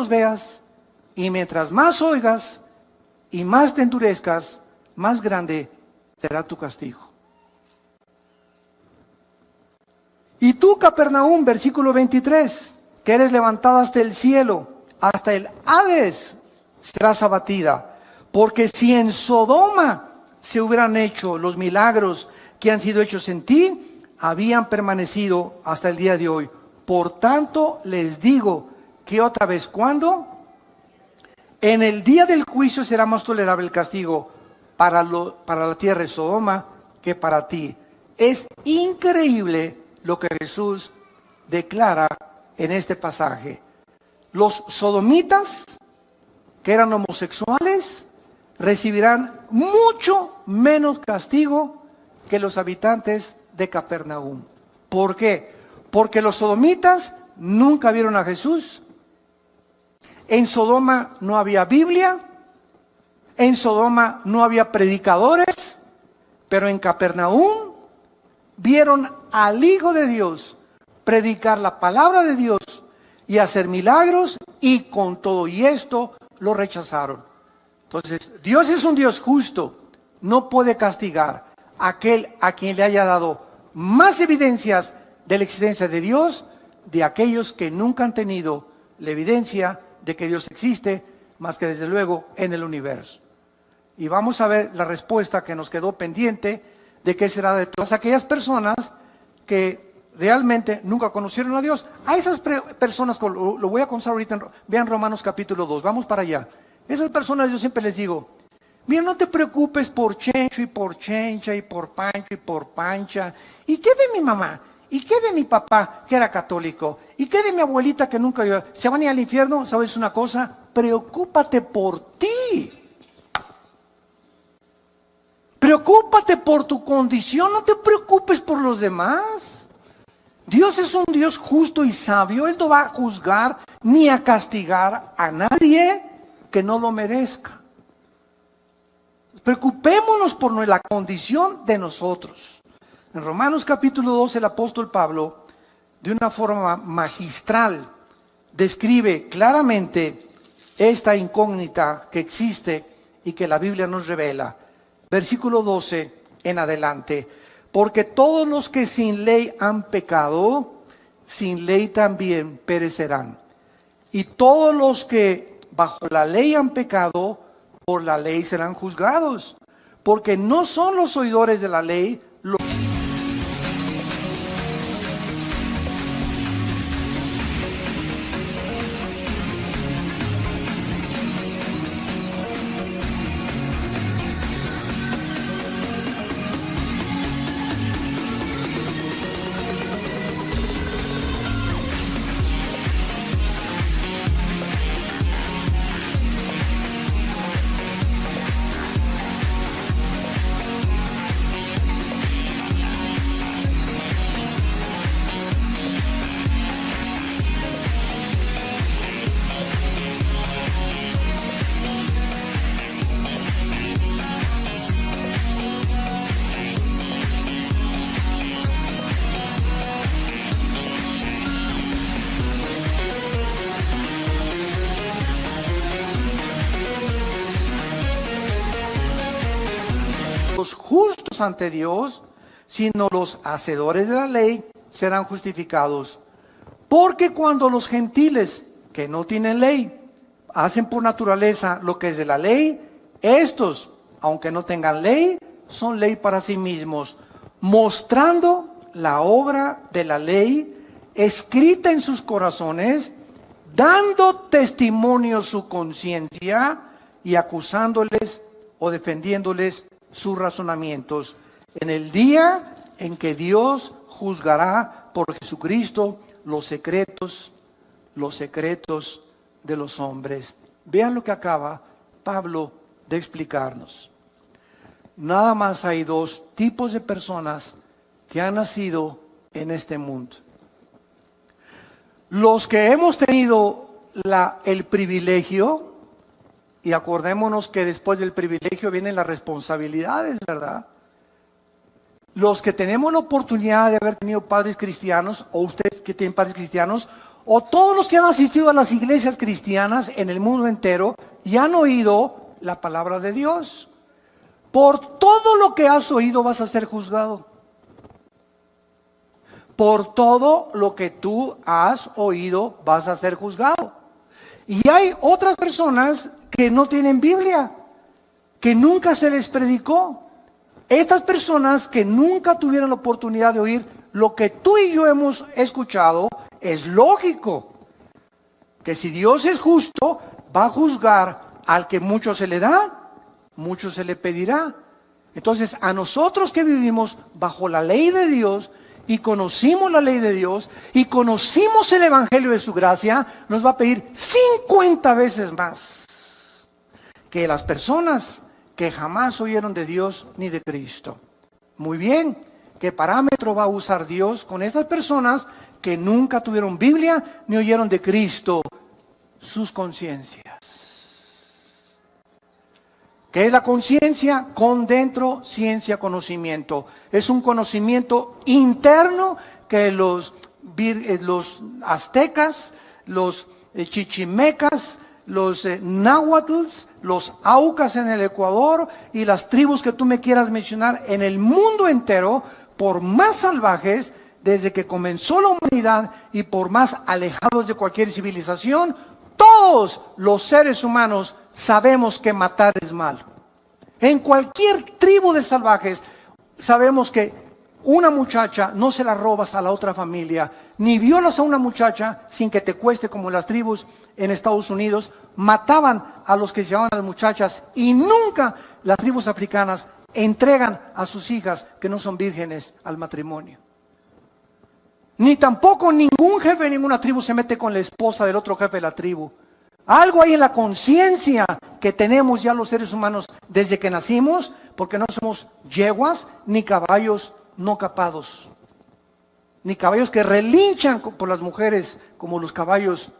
veas, y mientras más oigas y más te endurezcas, más grande será tu castigo. Y tú, Capernaum, versículo 23, que eres levantada hasta el cielo, hasta el Hades serás abatida, porque si en Sodoma se hubieran hecho los milagros que han sido hechos en ti, habían permanecido hasta el día de hoy. Por tanto, les digo que otra vez, ¿cuándo? En el día del juicio será más tolerable el castigo para la tierra de Sodoma que para ti. Es increíble lo que Jesús declara en este pasaje. Los sodomitas, que eran homosexuales, recibirán mucho menos castigo que los habitantes de Capernaum. ¿Por qué? Porque los sodomitas nunca vieron a Jesús. En Sodoma no había Biblia, en Sodoma no había predicadores, pero en Capernaum vieron al Hijo de Dios predicar la palabra de Dios y hacer milagros, y con todo y esto lo rechazaron. Entonces, Dios es un Dios justo, no puede castigar a aquel a quien le haya dado más evidencias de la existencia de Dios, de aquellos que nunca han tenido la evidencia de que Dios existe, más que desde luego en el universo. Y vamos a ver la respuesta que nos quedó pendiente de qué será de todas aquellas personas que realmente nunca conocieron a Dios. A esas personas, lo voy a contar ahorita, vean Romanos capítulo 2, vamos para allá. Esas personas yo siempre les digo, mira, no te preocupes por Chencho y por Chencha y por Pancho y por Pancha. ¿Y qué de mi mamá? ¿Y qué de mi papá, que era católico? ¿Y qué de mi abuelita que nunca iba? ¿Se van a ir al infierno? ¿Sabes una cosa? Preocúpate por ti. Preocúpate por tu condición, no te preocupes por los demás. Dios es un Dios justo y sabio. Él no va a juzgar ni a castigar a nadie que no lo merezca. Preocupémonos por la condición de nosotros. En Romanos capítulo 2, el apóstol Pablo, de una forma magistral, describe claramente esta incógnita que existe y que la Biblia nos revela. Versículo 12 en adelante. Porque todos los que sin ley han pecado, sin ley también perecerán. Y todos los que bajo la ley han pecado, por la ley serán juzgados. Porque no son los oidores de la ley los justos ante Dios, sino los hacedores de la ley serán justificados. Porque cuando los gentiles que no tienen ley hacen por naturaleza lo que es de la ley, estos, aunque no tengan ley, son ley para sí mismos, mostrando la obra de la ley escrita en sus corazones, dando testimonio su conciencia y acusándoles o defendiéndoles sus razonamientos en el día en que Dios juzgará por Jesucristo los secretos de los hombres. Vean lo que acaba Pablo de explicarnos. Nada más hay dos tipos de personas que han nacido en este mundo. Los que hemos tenido el privilegio, y acordémonos que después del privilegio vienen las responsabilidades, ¿verdad? Los que tenemos la oportunidad de haber tenido padres cristianos, o ustedes que tienen padres cristianos, o todos los que han asistido a las iglesias cristianas en el mundo entero y han oído la palabra de Dios. Por todo lo que has oído vas a ser juzgado. Por todo lo que tú has oído vas a ser juzgado. Y hay otras personas que no tienen Biblia, que nunca se les predicó. Estas personas que nunca tuvieron la oportunidad de oír lo que tú y yo hemos escuchado, es lógico que si Dios es justo, va a juzgar al que mucho se le da mucho se le pedirá. Entonces, a nosotros que vivimos bajo la ley de Dios y conocimos la ley de Dios y conocimos el evangelio de su gracia, nos va a pedir 50 veces más que las personas que jamás oyeron de Dios ni de Cristo. Muy bien, ¿qué parámetro va a usar Dios con estas personas que nunca tuvieron Biblia ni oyeron de Cristo? Sus conciencias. ¿Qué es la conciencia? Con dentro, ciencia, conocimiento. Es un conocimiento interno que los aztecas, los chichimecas, los náhuatls, los aucas en el Ecuador y las tribus que tú me quieras mencionar en el mundo entero, por más salvajes desde que comenzó la humanidad y por más alejados de cualquier civilización, todos los seres humanos sabemos que matar es malo. En cualquier tribu de salvajes sabemos que una muchacha no se la robas a la otra familia, ni violas a una muchacha sin que te cueste, como las tribus en Estados Unidos mataban a los que se llevaban a las muchachas, y nunca las tribus africanas entregan a sus hijas que no son vírgenes al matrimonio. Ni tampoco ningún jefe de ninguna tribu se mete con la esposa del otro jefe de la tribu. Algo hay en la conciencia que tenemos ya los seres humanos desde que nacimos, porque no somos yeguas ni caballos no capados, ni caballos que relinchan por las mujeres como los caballos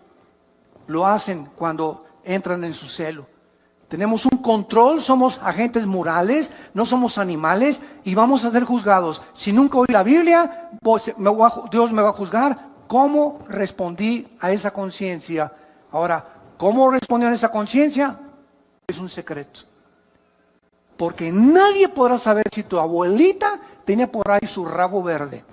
lo hacen cuando entran en su celo. Tenemos un control, somos agentes morales, no somos animales y vamos a ser juzgados. Si nunca oí la Biblia, Dios me va a juzgar. ¿Cómo respondí a esa conciencia? Ahora, ¿cómo respondió a esa conciencia? Es un secreto. Porque nadie podrá saber si tu abuelita tenía por ahí su rabo verde.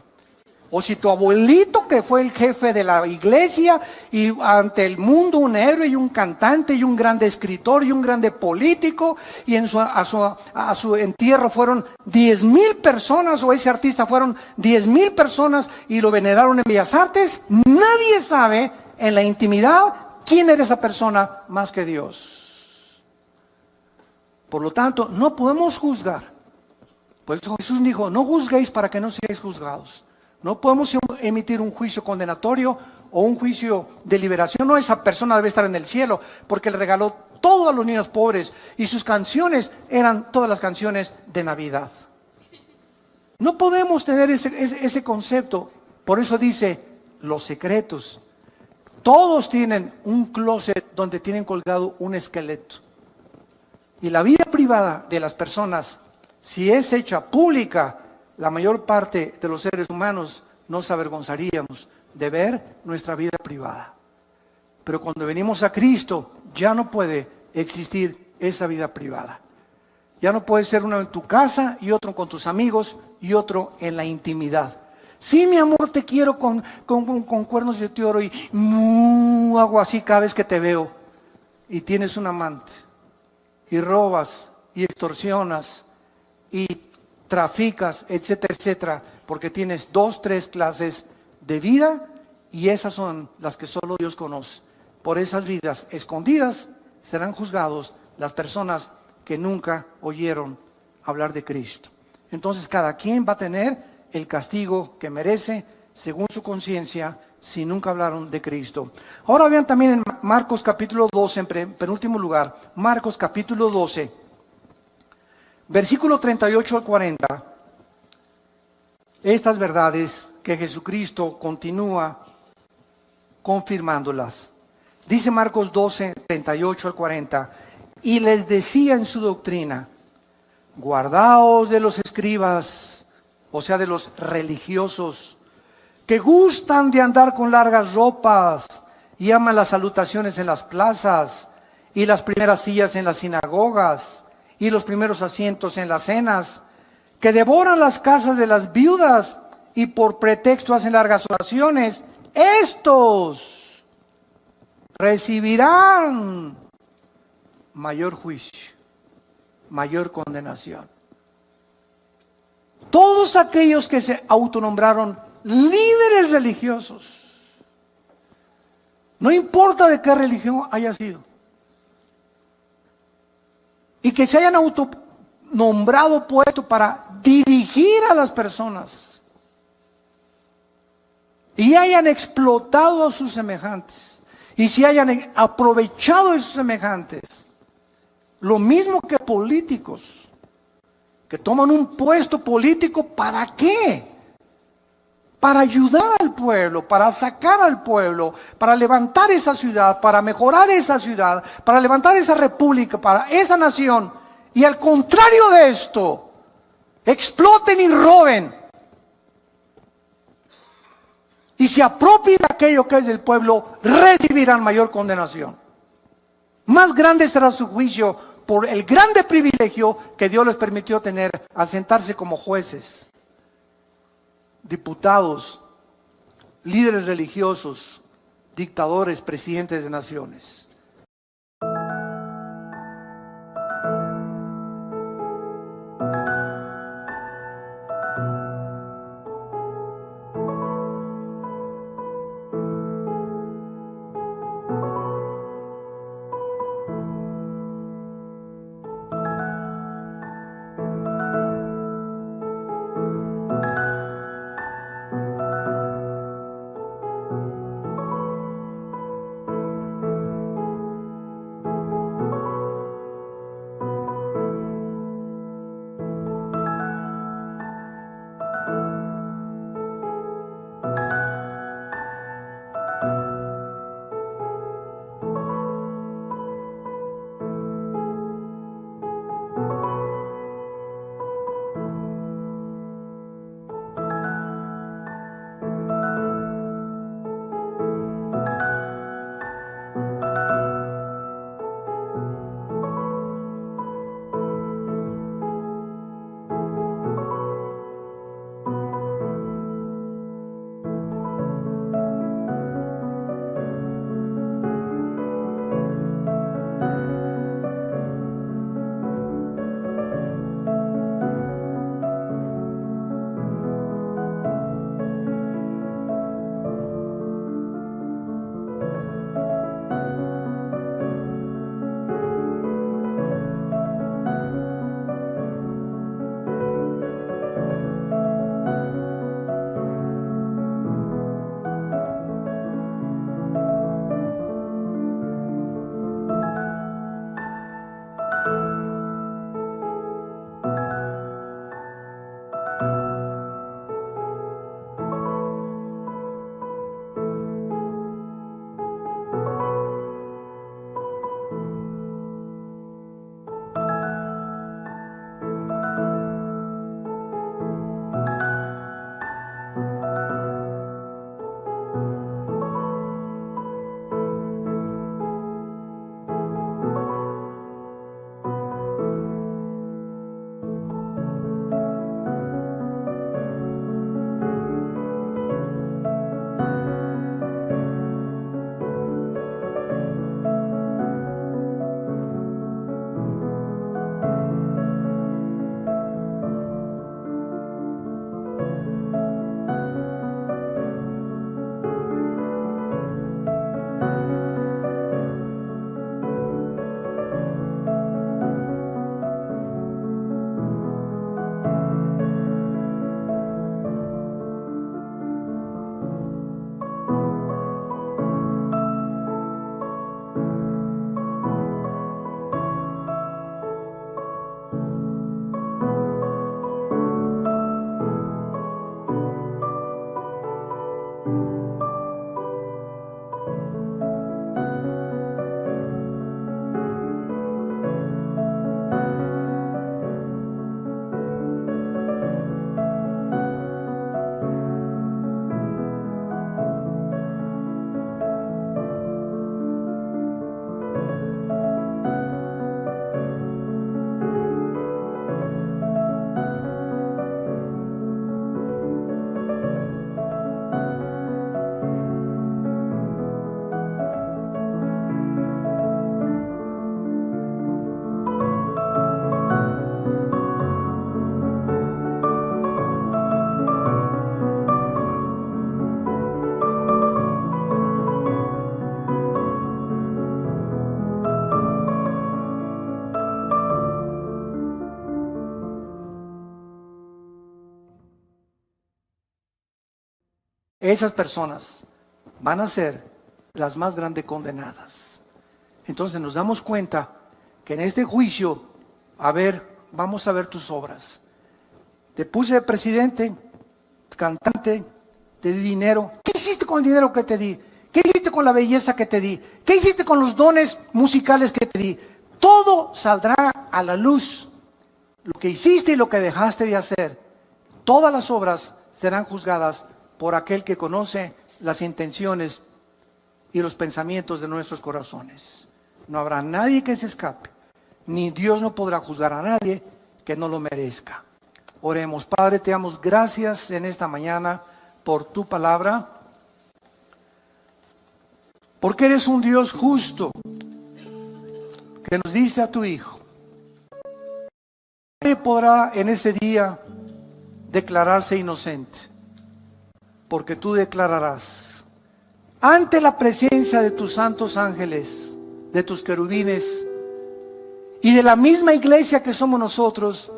O si tu abuelito, que fue el jefe de la iglesia y ante el mundo un héroe y un cantante y un grande escritor y un grande político, y a su entierro fueron 10,000 personas, o ese artista fueron 10,000 personas y lo veneraron en Bellas Artes. Nadie sabe en la intimidad quién era esa persona más que Dios. Por lo tanto, no podemos juzgar. Por eso Jesús dijo, no juzguéis para que no seáis juzgados. No podemos emitir un juicio condenatorio o un juicio de liberación. No, esa persona debe estar en el cielo porque le regaló todo a los niños pobres y sus canciones eran todas las canciones de Navidad. No podemos tener ese concepto. Por eso dice, los secretos. Todos tienen un closet donde tienen colgado un esqueleto. Y la vida privada de las personas, si es hecha pública, la mayor parte de los seres humanos nos avergonzaríamos de ver nuestra vida privada. Pero cuando venimos a Cristo, ya no puede existir esa vida privada. Ya no puede ser uno en tu casa y otro con tus amigos y otro en la intimidad. Sí, mi amor, te quiero con cuernos de oro y hago así cada vez que te veo. Y tienes un amante. Y robas y extorsionas y traficas, etcétera, etcétera, porque tienes 2, 3 clases de vida y esas son las que solo Dios conoce. Por esas vidas escondidas serán juzgados las personas que nunca oyeron hablar de Cristo. Entonces cada quien va a tener el castigo que merece según su conciencia si nunca hablaron de Cristo. Ahora vean también en Marcos capítulo 12, en penúltimo lugar, Marcos capítulo 12. Versículo 38 al 40, estas verdades que Jesucristo continúa confirmándolas. Dice Marcos 12, 38 al 40, y les decía en su doctrina, guardaos de los escribas, o sea de los religiosos, que gustan de andar con largas ropas y aman las salutaciones en las plazas y las primeras sillas en las sinagogas y los primeros asientos en las cenas, que devoran las casas de las viudas y por pretexto hacen largas oraciones. Estos recibirán mayor juicio, mayor condenación. Todos aquellos que se autonombraron líderes religiosos, no importa de qué religión haya sido, y y que se hayan autonombrado puestos para dirigir a las personas y hayan explotado a sus semejantes y se hayan aprovechado de sus semejantes. Lo mismo que políticos que toman un puesto político, ¿para qué? Para ayudar al pueblo, para sacar al pueblo, para levantar esa ciudad, para mejorar esa ciudad, para levantar esa república, para esa nación. Y al contrario de esto, exploten y roben. Y se apropien de aquello que es del pueblo, recibirán mayor condenación. Más grande será su juicio por el grande privilegio que Dios les permitió tener al sentarse como jueces, diputados, líderes religiosos, dictadores, presidentes de naciones. esas personas van a ser las más grandes condenadas. Entonces nos damos cuenta que en este juicio, vamos a ver tus obras. Te puse de presidente, cantante, te di dinero. ¿Qué hiciste con el dinero que te di? ¿Qué hiciste con la belleza que te di? ¿Qué hiciste con los dones musicales que te di? Todo saldrá a la luz. Lo que hiciste y lo que dejaste de hacer. Todas las obras serán juzgadas por aquel que conoce las intenciones y los pensamientos de nuestros corazones. No habrá nadie que se escape, ni Dios no podrá juzgar a nadie que no lo merezca. Oremos. Padre, te damos gracias en esta mañana por tu palabra, porque eres un Dios justo, que nos diste a tu Hijo. Nadie podrá en ese día declararse inocente, porque tú declararás ante la presencia de tus santos ángeles, de tus querubines y de la misma iglesia que somos nosotros,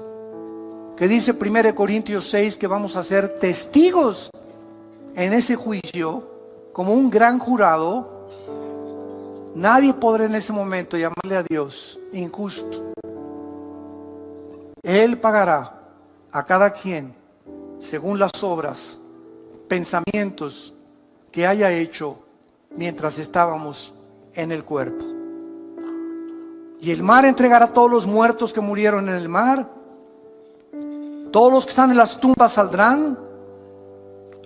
que dice 1 Corintios 6 que vamos a ser testigos en ese juicio como un gran jurado. Nadie podrá en ese momento llamarle a Dios injusto. Él pagará a cada quien según las obras, pensamientos que haya hecho mientras estábamos en el cuerpo. Y el mar entregará a todos los muertos que murieron en el mar. Todos los que están en las tumbas saldrán,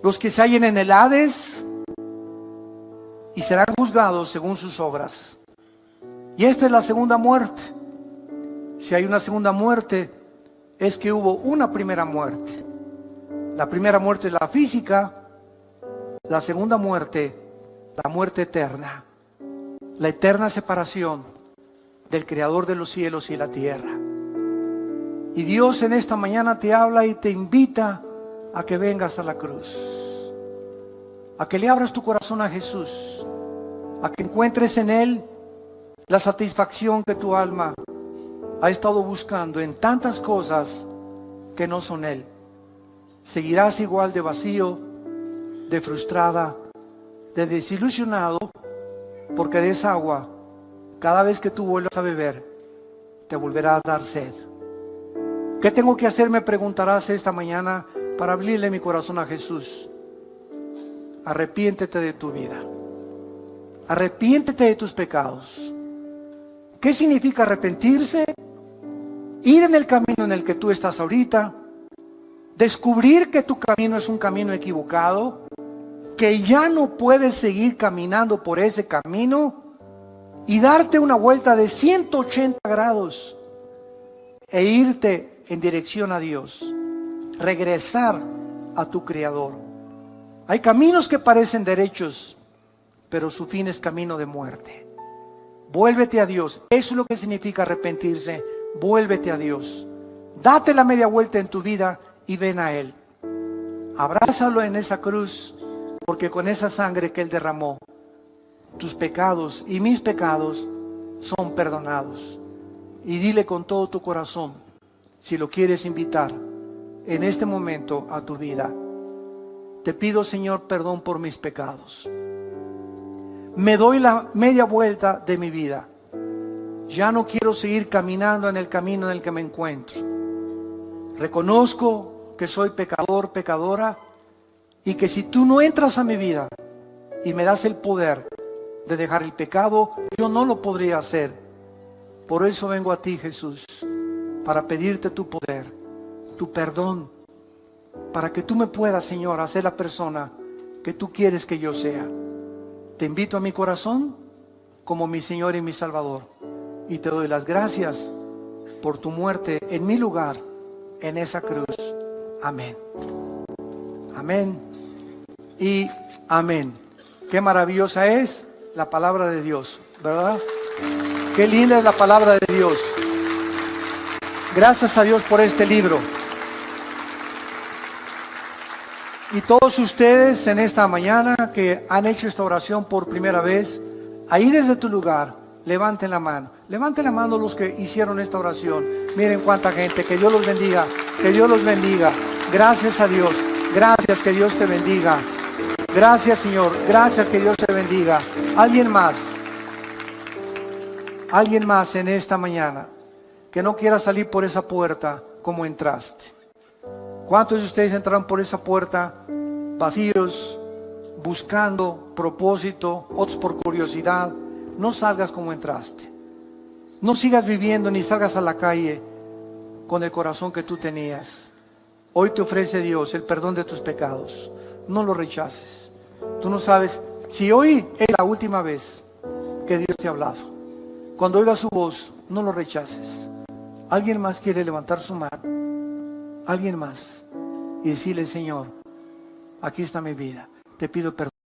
los que se hallen en el Hades, y serán juzgados según sus obras. Y esta es la segunda muerte. Si hay una segunda muerte, es que hubo una primera muerte. La primera muerte es la física, la segunda muerte, la muerte eterna, la eterna separación del Creador de los cielos y la tierra. Y Dios en esta mañana te habla y te invita a que vengas a la cruz, a que le abras tu corazón a Jesús, a que encuentres en Él la satisfacción que tu alma ha estado buscando en tantas cosas que no son Él. Seguirás igual de vacío, de frustrada, de desilusionado, porque de esa agua, cada vez que tú vuelvas a beber, te volverá a dar sed. ¿Qué tengo que hacer? Me preguntarás esta mañana para abrirle mi corazón a Jesús. Arrepiéntete de tu vida. Arrepiéntete de tus pecados. ¿Qué significa arrepentirse? Ir en el camino en el que tú estás ahorita, descubrir que tu camino es un camino equivocado, que ya no puedes seguir caminando por ese camino y darte una vuelta de 180 grados e irte en dirección a Dios, regresar a tu Creador. Hay caminos que parecen derechos, pero su fin es camino de muerte. Vuélvete a Dios. Eso es lo que significa arrepentirse. Vuélvete a Dios. Date la media vuelta en tu vida y ven a Él. Abrázalo en esa cruz, porque con esa sangre que Él derramó, tus pecados y mis pecados son perdonados. Y dile con todo tu corazón, si lo quieres invitar en este momento a tu vida: te pido, Señor, perdón por mis pecados. Me doy la media vuelta de mi vida. Ya no quiero seguir caminando en el camino en el que me encuentro. Reconozco que soy pecador, pecadora, y que si tú no entras a mi vida y me das el poder de dejar el pecado, yo no lo podría hacer. Por eso vengo a ti, Jesús, para pedirte tu poder, tu perdón, para que tú me puedas, Señor, hacer la persona que tú quieres que yo sea. Te invito a mi corazón como mi Señor y mi Salvador, y te doy las gracias por tu muerte en mi lugar, en esa cruz. Amén. Amén y amén. Qué maravillosa es la palabra de Dios, ¿verdad? Qué linda es la palabra de Dios. Gracias a Dios por este libro. Y todos ustedes en esta mañana que han hecho esta oración por primera vez, ahí desde tu lugar, levanten la mano. Levanten la mano los que hicieron esta oración. Miren cuánta gente. Que Dios los bendiga. Que Dios los bendiga. Gracias a Dios. Gracias, que Dios te bendiga. Gracias, Señor. Gracias, que Dios te bendiga. Alguien más en esta mañana que no quiera salir por esa puerta como entraste. ¿Cuántos de ustedes entraron por esa puerta vacíos, buscando propósito, otros por curiosidad? No salgas como entraste. No sigas viviendo ni salgas a la calle con el corazón que tú tenías. Hoy te ofrece Dios el perdón de tus pecados. No lo rechaces. Tú no sabes si hoy es la última vez que Dios te ha hablado. Cuando oigas su voz, no lo rechaces. ¿Alguien más quiere levantar su mano? ¿Alguien más? Y decirle: Señor, aquí está mi vida. Te pido perdón.